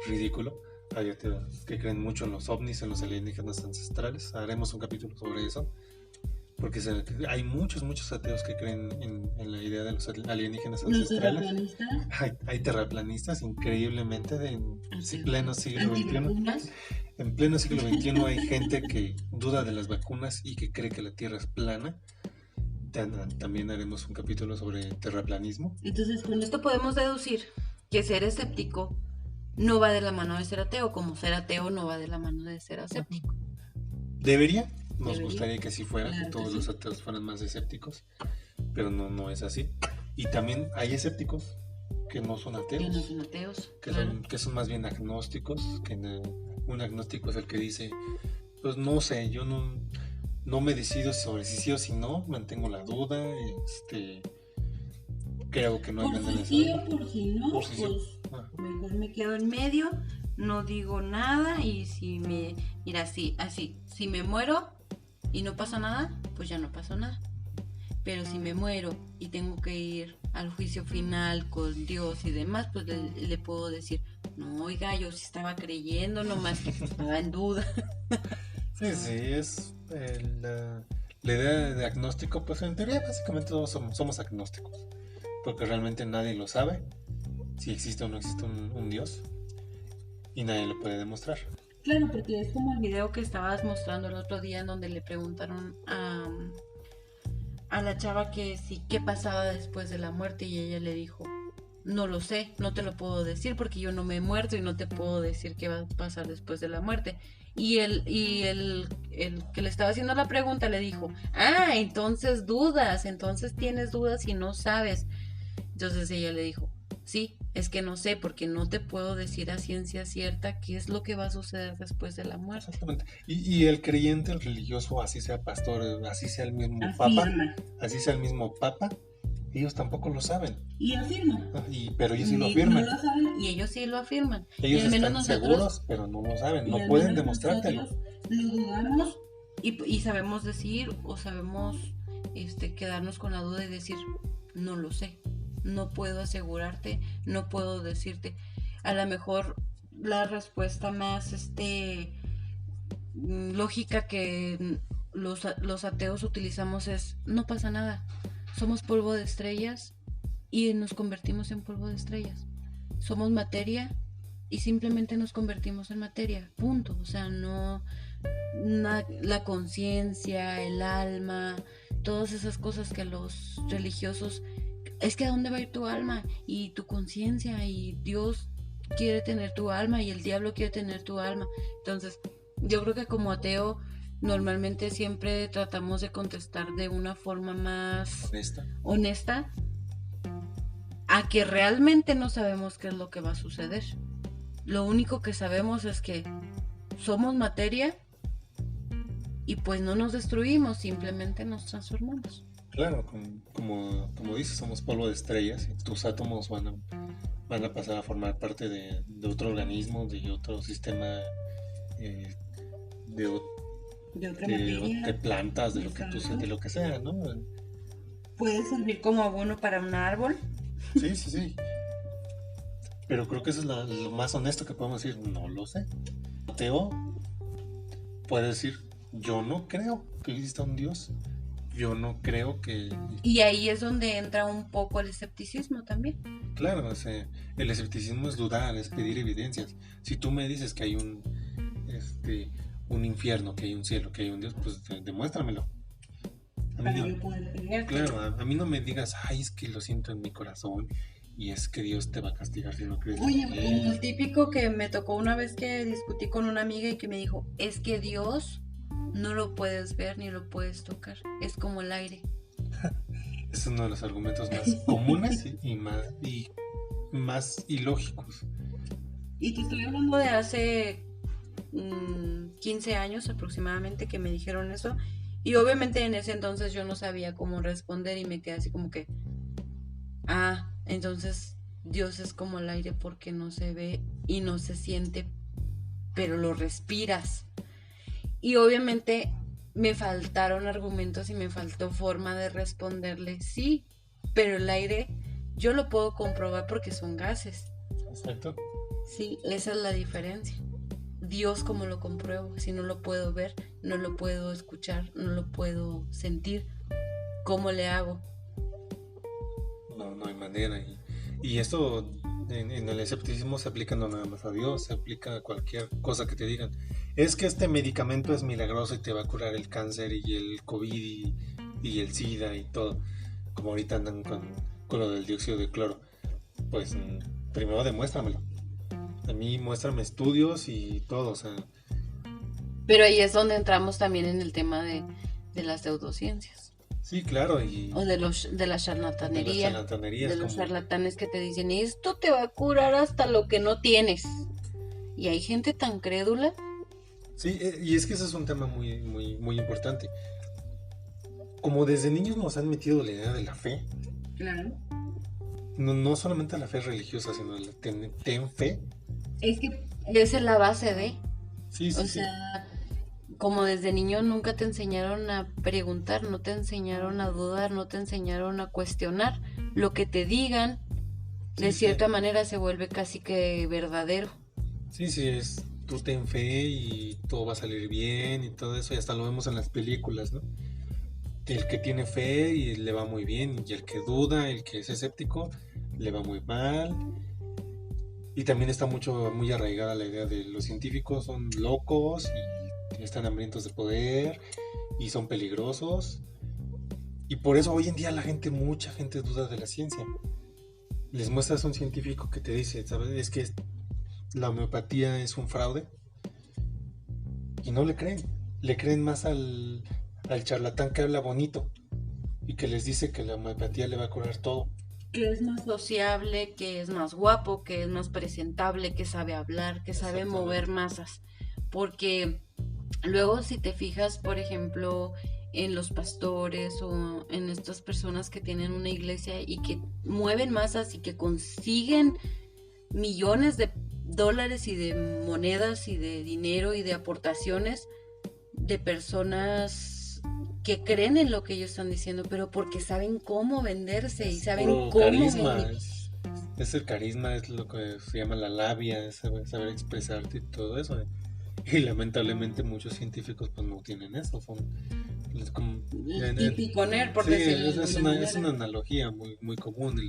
Speaker 2: ridículo. Hay ateos que creen mucho en los ovnis, en los alienígenas ancestrales. Haremos un capítulo sobre eso. Porque hay muchos ateos que creen en la idea de los alienígenas ancestrales.
Speaker 1: ¿Los terraplanistas?
Speaker 2: Hay terraplanistas, increíblemente, en pleno siglo XXI. En pleno siglo XXI hay gente que duda de las vacunas y que cree que la Tierra es plana. También haremos un capítulo sobre terraplanismo.
Speaker 1: Entonces, con esto podemos deducir que ser escéptico no va de la mano de ser ateo, como ser ateo no va de la mano de ser escéptico.
Speaker 2: ¿Debería? Nos
Speaker 1: Debería.
Speaker 2: gustaría que así fuera,
Speaker 1: Claro
Speaker 2: que
Speaker 1: que
Speaker 2: todos
Speaker 1: sí.
Speaker 2: los ateos fueran más escépticos, pero no es así. Y también hay escépticos que no son
Speaker 1: Que no
Speaker 2: ateos,
Speaker 1: son ateos,
Speaker 2: que
Speaker 1: claro.
Speaker 2: son más bien agnósticos, un agnóstico es el que dice, pues no sé, yo no me decido sobre si sí o si no, mantengo la duda, creo que no hay
Speaker 1: Por
Speaker 2: manera
Speaker 1: si
Speaker 2: de
Speaker 1: sí
Speaker 2: saberlo.
Speaker 1: o por si no,
Speaker 2: Por si sí.
Speaker 1: pues
Speaker 2: Ah,
Speaker 1: mejor me quedo en medio, no digo nada y si me, mira, así, si me muero y no pasa nada, pues ya no pasó nada. Pero si me muero y tengo que ir al juicio final con Dios y demás, pues le puedo decir, no, oiga, yo sí estaba creyendo, nomás que estaba en duda.
Speaker 2: sí, es la idea de agnóstico, pues en teoría básicamente todos somos agnósticos, porque realmente nadie lo sabe, si existe o no existe un Dios, y nadie lo puede demostrar.
Speaker 1: Claro, porque es como el video que estabas mostrando el otro día en donde le preguntaron a la chava que sí, qué pasaba después de la muerte y ella le dijo, no lo sé, no te lo puedo decir porque yo no me he muerto y no te puedo decir qué va a pasar después de la muerte. El que le estaba haciendo la pregunta le dijo, entonces dudas, entonces tienes dudas y no sabes. Entonces ella le dijo, sí, es que no sé porque no te puedo decir a ciencia cierta qué es lo que va a suceder después de la muerte.
Speaker 2: Exactamente. Y el creyente, el religioso, así sea pastor, así sea el mismo
Speaker 1: Afirma.
Speaker 2: papa, ellos tampoco lo saben.
Speaker 1: Y afirma.
Speaker 2: Pero ellos sí lo
Speaker 1: No
Speaker 2: afirman.
Speaker 1: lo saben y ellos sí lo afirman.
Speaker 2: Ellos
Speaker 1: Y al menos
Speaker 2: están seguros, pero no lo saben, no pueden demostrártelo.
Speaker 1: Lo dudamos y sabemos decir o sabemos quedarnos con la duda y decir, no lo sé, no puedo asegurarte, no puedo decirte. A lo mejor la respuesta más lógica que los ateos utilizamos es, no pasa nada, somos polvo de estrellas y nos convertimos en polvo de estrellas. Somos materia y simplemente nos convertimos en materia, punto. O sea, no la conciencia, el alma, todas esas cosas que los religiosos, es que a dónde va a ir tu alma y tu conciencia y Dios quiere tener tu alma y el diablo quiere tener tu alma. Entonces, yo creo que como ateo normalmente siempre tratamos de contestar de una forma más honesta a que realmente no sabemos qué es lo que va a suceder. Lo único que sabemos es que somos materia y pues no nos destruimos, simplemente nos transformamos.
Speaker 2: Claro, como dices, somos polvo de estrellas y tus átomos van a pasar a formar parte de otro organismo, de otro sistema, de plantas, de lo que sea, ¿no?
Speaker 1: Puede servir como abono para un árbol.
Speaker 2: Sí. Pero creo que eso es lo más honesto que podemos decir, no lo sé. Ateo puede decir, yo no creo que exista un Dios. Yo no creo que...
Speaker 1: Y ahí es donde entra un poco el escepticismo también.
Speaker 2: Claro, el escepticismo es dudar, es pedir evidencias. Si tú me dices que hay un infierno, que hay un cielo, que hay un Dios, pues demuéstramelo. Claro, a mí no me digas, es que lo siento en mi corazón y es que Dios te va a castigar si no crees.
Speaker 1: Oye, como el típico que me tocó una vez que discutí con una amiga y que me dijo, es que Dios no lo puedes ver ni lo puedes tocar, es como el aire.
Speaker 2: Es uno de los argumentos más comunes y más ilógicos.
Speaker 1: Y te estoy hablando de hace 15 años aproximadamente que me dijeron eso. Y obviamente en ese entonces yo no sabía cómo responder y me quedé así como que, entonces Dios es como el aire porque no se ve y no se siente, pero lo respiras. Y obviamente me faltaron argumentos y me faltó forma de responderle, sí, pero el aire yo lo puedo comprobar porque son gases.
Speaker 2: Exacto.
Speaker 1: Sí, esa es la diferencia. Dios, ¿cómo lo compruebo? Si no lo puedo ver, no lo puedo escuchar, no lo puedo sentir, ¿cómo le hago?
Speaker 2: No hay manera. Y esto en el escepticismo se aplica no nada más a Dios, se aplica a cualquier cosa que te digan. Es que este medicamento es milagroso y te va a curar el cáncer y el COVID y el SIDA y todo. Como ahorita andan con lo del dióxido de cloro. Pues primero demuéstramelo. A mí muéstrame estudios y todo, o sea,
Speaker 1: Pero ahí es donde entramos también en el tema de las pseudociencias
Speaker 2: sí, claro, y
Speaker 1: o de la
Speaker 2: de las
Speaker 1: charlatanería, de
Speaker 2: charlatanerías
Speaker 1: los
Speaker 2: como...
Speaker 1: charlatanes que te dicen, esto te va a curar hasta lo que no tienes. Y hay gente tan crédula.
Speaker 2: Sí, y es que ese es un tema muy, muy, muy importante. Como desde niños nos han metido la idea de la fe,
Speaker 1: Claro.
Speaker 2: no, no solamente la fe religiosa, sino la ten fe.
Speaker 1: Es que esa es la base de,
Speaker 2: Sí,
Speaker 1: o
Speaker 2: sí, sí.
Speaker 1: sea, como desde niño nunca te enseñaron a preguntar, no te enseñaron a dudar, no te enseñaron a cuestionar. Lo que te digan, de
Speaker 2: Sí, sí.
Speaker 1: cierta manera, se vuelve casi que verdadero.
Speaker 2: Sí, sí, es tú ten fe y todo va a salir bien y todo eso, y hasta lo vemos en las películas, ¿no? El que tiene fe y le va muy bien, y el que duda, el que es escéptico, le va muy mal. Y también está mucho, muy arraigada la idea de los científicos son locos y están hambrientos de poder y son peligrosos. Y por eso hoy en día la gente, mucha gente duda de la ciencia. Les muestras a un científico que te dice, ¿sabes? Es que la homeopatía es un fraude y no le creen. Le creen más al charlatán que habla bonito y que les dice que la homeopatía le va a curar todo.
Speaker 1: Que es más sociable, que es más guapo, que es más presentable, que sabe hablar, que sabe mover
Speaker 2: Exactamente.
Speaker 1: masas. Porque luego si te fijas, por ejemplo, en los pastores o en estas personas que tienen una iglesia y que mueven masas y que consiguen millones de dólares y de monedas y de dinero y de aportaciones de personas que creen en lo que ellos están diciendo, pero porque saben cómo venderse y
Speaker 2: Es
Speaker 1: saben
Speaker 2: puro
Speaker 1: cómo
Speaker 2: carisma, es el carisma, es lo que se llama la labia, es saber expresarte y todo eso. Y lamentablemente muchos científicos pues no tienen eso, son como,
Speaker 1: y piconer, por
Speaker 2: sí,
Speaker 1: decirlo de alguna
Speaker 2: es
Speaker 1: manera.
Speaker 2: una analogía muy, muy común.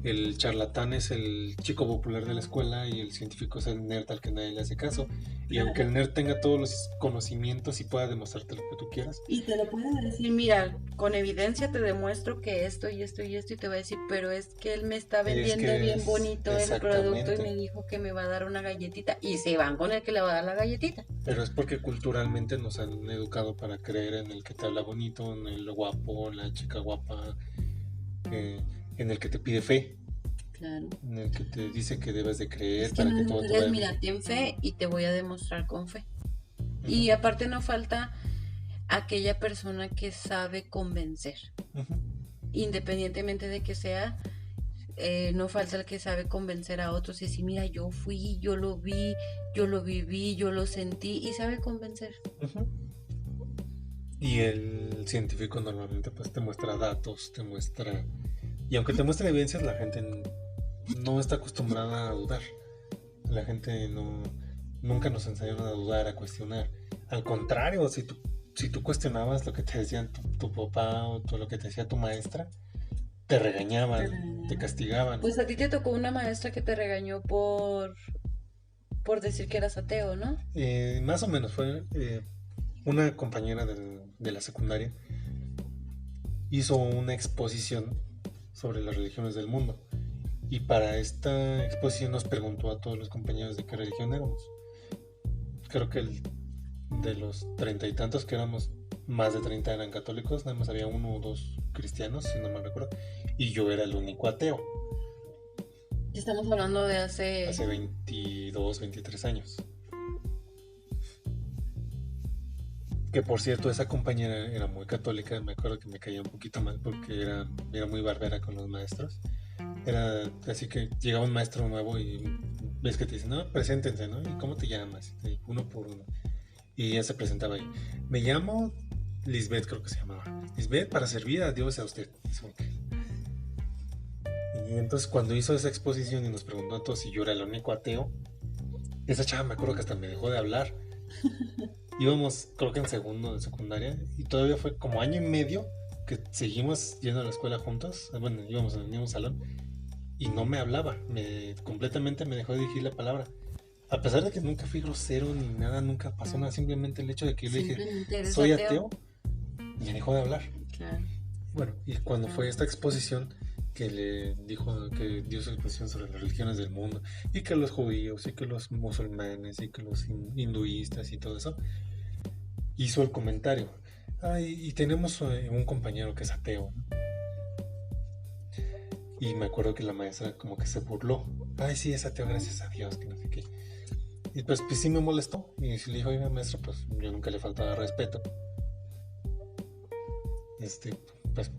Speaker 2: El charlatán es el chico popular de la escuela y el científico es el nerd al que nadie le hace caso. Y aunque el
Speaker 1: Claro.
Speaker 2: nerd tenga todos los conocimientos y pueda demostrarte lo que tú quieras,
Speaker 1: Y te lo pueden decir, mira, con evidencia te demuestro que esto y esto y esto, y te va a decir, pero es que él me está
Speaker 2: es
Speaker 1: vendiendo
Speaker 2: que
Speaker 1: bien
Speaker 2: es
Speaker 1: bonito el producto y
Speaker 2: exactamente.
Speaker 1: me dijo que me va a dar una galletita, y se van con el que le va a dar la galletita.
Speaker 2: Pero es porque culturalmente nos han educado para creer en el que te habla bonito, en el guapo, en la chica guapa, en el que te pide fe,
Speaker 1: Claro.
Speaker 2: en el que te dice que debes de
Speaker 1: Es
Speaker 2: creer
Speaker 1: que
Speaker 2: para
Speaker 1: no
Speaker 2: que
Speaker 1: lo
Speaker 2: todo te
Speaker 1: crees,
Speaker 2: vaya bien.
Speaker 1: mira, ten fe y te voy a demostrar con fe.
Speaker 2: Ujú,
Speaker 1: Y aparte no falta aquella persona que sabe convencer,
Speaker 2: ujú.
Speaker 1: independientemente de que sea, no falta el que sabe convencer a otros y decir, mira, yo fui, yo lo vi, yo lo viví, yo lo sentí y sabe convencer.
Speaker 2: Ujú. Y el científico normalmente pues te muestra datos, te muestra... Y aunque te muestre evidencias, la gente no está acostumbrada a dudar. La gente no... Nunca nos enseñaron a dudar, a cuestionar. Al contrario, si tú cuestionabas lo que te decían tu papá o lo que te decía tu maestra, te regañaban, te castigaban.
Speaker 1: Pues a ti te tocó una maestra que te regañó por decir que eras ateo, ¿no?
Speaker 2: Más o menos fue una compañera de la secundaria hizo una exposición sobre las religiones del mundo. Y para esta exposición nos preguntó a todos los compañeros de qué religión éramos. Creo que de los treinta y tantos que éramos, más de 30 eran católicos, nada más había uno o dos cristianos, si no me recuerdo. Y yo era el único ateo,
Speaker 1: Estamos hablando de hace...
Speaker 2: hace 22, 23 años. Que por cierto, esa compañera era muy católica, me acuerdo que me caía un poquito mal porque era muy barbera con los maestros. Era así que llegaba un maestro nuevo y ves que te dicen, no, preséntense, ¿no? ¿Y cómo te llamas? Uno por uno. Y ella se presentaba ahí. Me llamo Lisbeth, creo que se llamaba. Lisbeth, para servir a Dios a usted. Y entonces cuando hizo esa exposición y nos preguntó a todos si yo era el único ateo, esa chava me acuerdo que hasta me dejó de hablar. Íbamos, creo que en segundo de secundaria, y todavía fue como año y medio que seguimos yendo a la escuela juntos. Bueno, íbamos en el mismo salón, y no me hablaba, completamente me dejó de dirigir la palabra. A pesar de que nunca fui grosero ni nada, nunca pasó nada, simplemente el hecho de que yo le dije,
Speaker 1: Simplemente eres
Speaker 2: soy
Speaker 1: ateo.
Speaker 2: ateo, me dejó de hablar.
Speaker 1: Claro.
Speaker 2: Bueno, y cuando fue esta exposición, que le dijo que dio su exposición sobre las religiones del mundo, y que los judíos, y que los musulmanes, y que los hinduistas y todo eso, hizo el comentario. Y tenemos un compañero que es ateo, ¿no? Y me acuerdo que la maestra como que se burló. Sí, es ateo, gracias a Dios, que no sé qué. Y pues sí me molestó. Y le dijo, oiga, maestra, pues yo nunca le faltaba respeto. Pues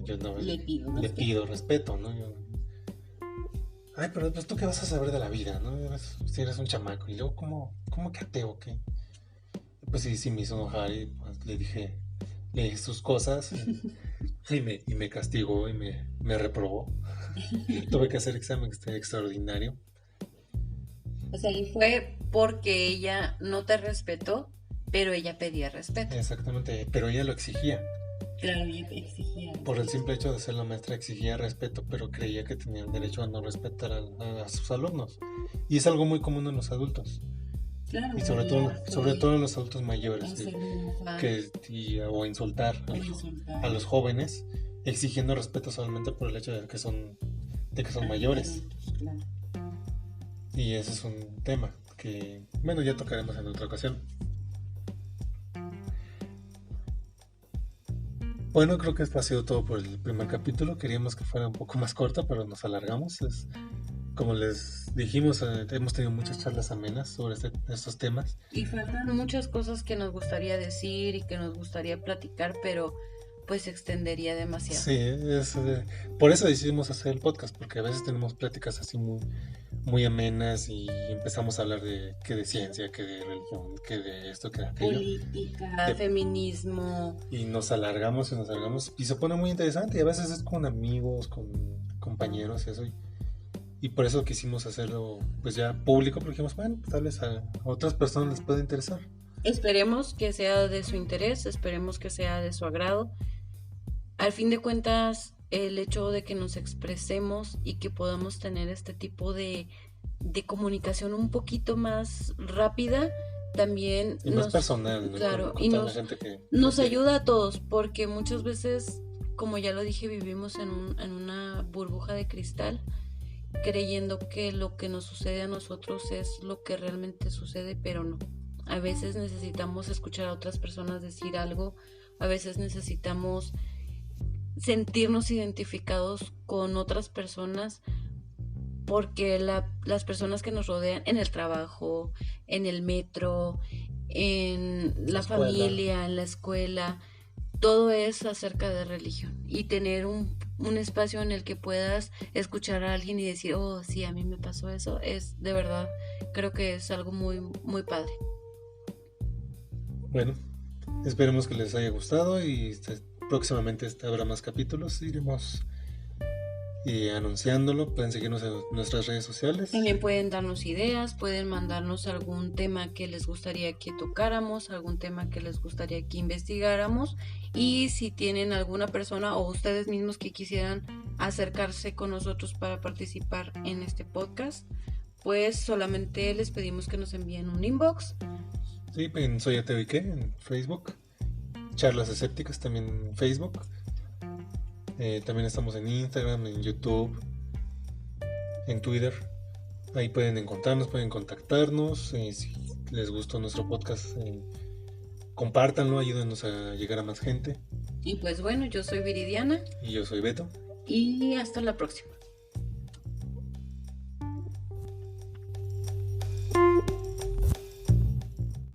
Speaker 2: yo no le pido respeto, ¿no? Pero pues tú qué vas a saber de la vida, ¿no? Si eres un chamaco. Y luego, ¿cómo que ateo, qué? Pues sí me hizo enojar y pues le dije sus cosas y me castigó y me reprobó. Tuve que hacer examen extraordinario.
Speaker 1: O sea, y fue porque ella no te respetó, pero ella pedía respeto.
Speaker 2: Exactamente, pero ella lo exigía.
Speaker 1: Claro, ella exigía.
Speaker 2: Por el simple hecho de ser la maestra exigía respeto, pero creía que tenía el derecho a no respetar a sus alumnos. Y es algo muy común en los adultos. Claro, y sobre todo en los adultos mayores, o insultar a los jóvenes, exigiendo respeto solamente por el hecho de que son mayores. Claro. Y ese es un tema que, bueno, ya tocaremos en otra ocasión. Bueno, creo que esto ha sido todo por el primer capítulo. Queríamos que fuera un poco más corto, pero nos alargamos. Como les dijimos, hemos tenido muchas charlas amenas sobre estos temas.
Speaker 1: Y faltan muchas cosas que nos gustaría decir y que nos gustaría platicar, pero pues se extendería demasiado.
Speaker 2: Sí, por eso decidimos hacer el podcast, porque a veces tenemos pláticas así muy amenas y empezamos a hablar de ciencia, que de religión, que de esto, que de aquello.
Speaker 1: Política, feminismo.
Speaker 2: Y nos alargamos y se pone muy interesante, y a veces es con amigos, con compañeros y eso. Y por eso quisimos hacerlo pues ya público, porque dijimos, bueno, tal vez a otras personas les puede interesar.
Speaker 1: Esperemos que sea de su interés, esperemos que sea de su agrado. Al fin de cuentas, el hecho de que nos expresemos y que podamos tener este tipo de comunicación un poquito más rápida, también
Speaker 2: y más personal, ¿no?
Speaker 1: Claro, y nos ayuda a todos, porque muchas veces, como ya lo dije, vivimos en una burbuja de cristal, creyendo que lo que nos sucede a nosotros es lo que realmente sucede, pero no. A veces necesitamos escuchar a otras personas decir algo, a veces necesitamos sentirnos identificados con otras personas, porque las personas que nos rodean en el trabajo, en el metro, en la familia, en la escuela, todo es acerca de religión, y tener un espacio en el que puedas escuchar a alguien y decir, oh, sí, a mí me pasó eso, es de verdad, creo que es algo muy, muy padre.
Speaker 2: Bueno, esperemos que les haya gustado y próximamente habrá más capítulos, iremos anunciándolo. Pueden seguirnos en nuestras redes sociales.
Speaker 1: También pueden darnos ideas, pueden mandarnos algún tema que les gustaría que tocáramos, algún tema que les gustaría que investigáramos, y si tienen alguna persona o ustedes mismos que quisieran acercarse con nosotros para participar en este podcast, pues solamente les pedimos que nos envíen un inbox.
Speaker 2: Sí, en Soy Ateo y qué, en Facebook. Charlas Escépticas también en Facebook. También estamos en Instagram, en YouTube, en Twitter. Ahí pueden encontrarnos, pueden contactarnos. Si les gustó nuestro podcast, compártanlo, ayúdenos a llegar a más gente.
Speaker 1: Y pues bueno, yo soy Viridiana.
Speaker 2: Y yo soy Beto.
Speaker 1: Y hasta la próxima.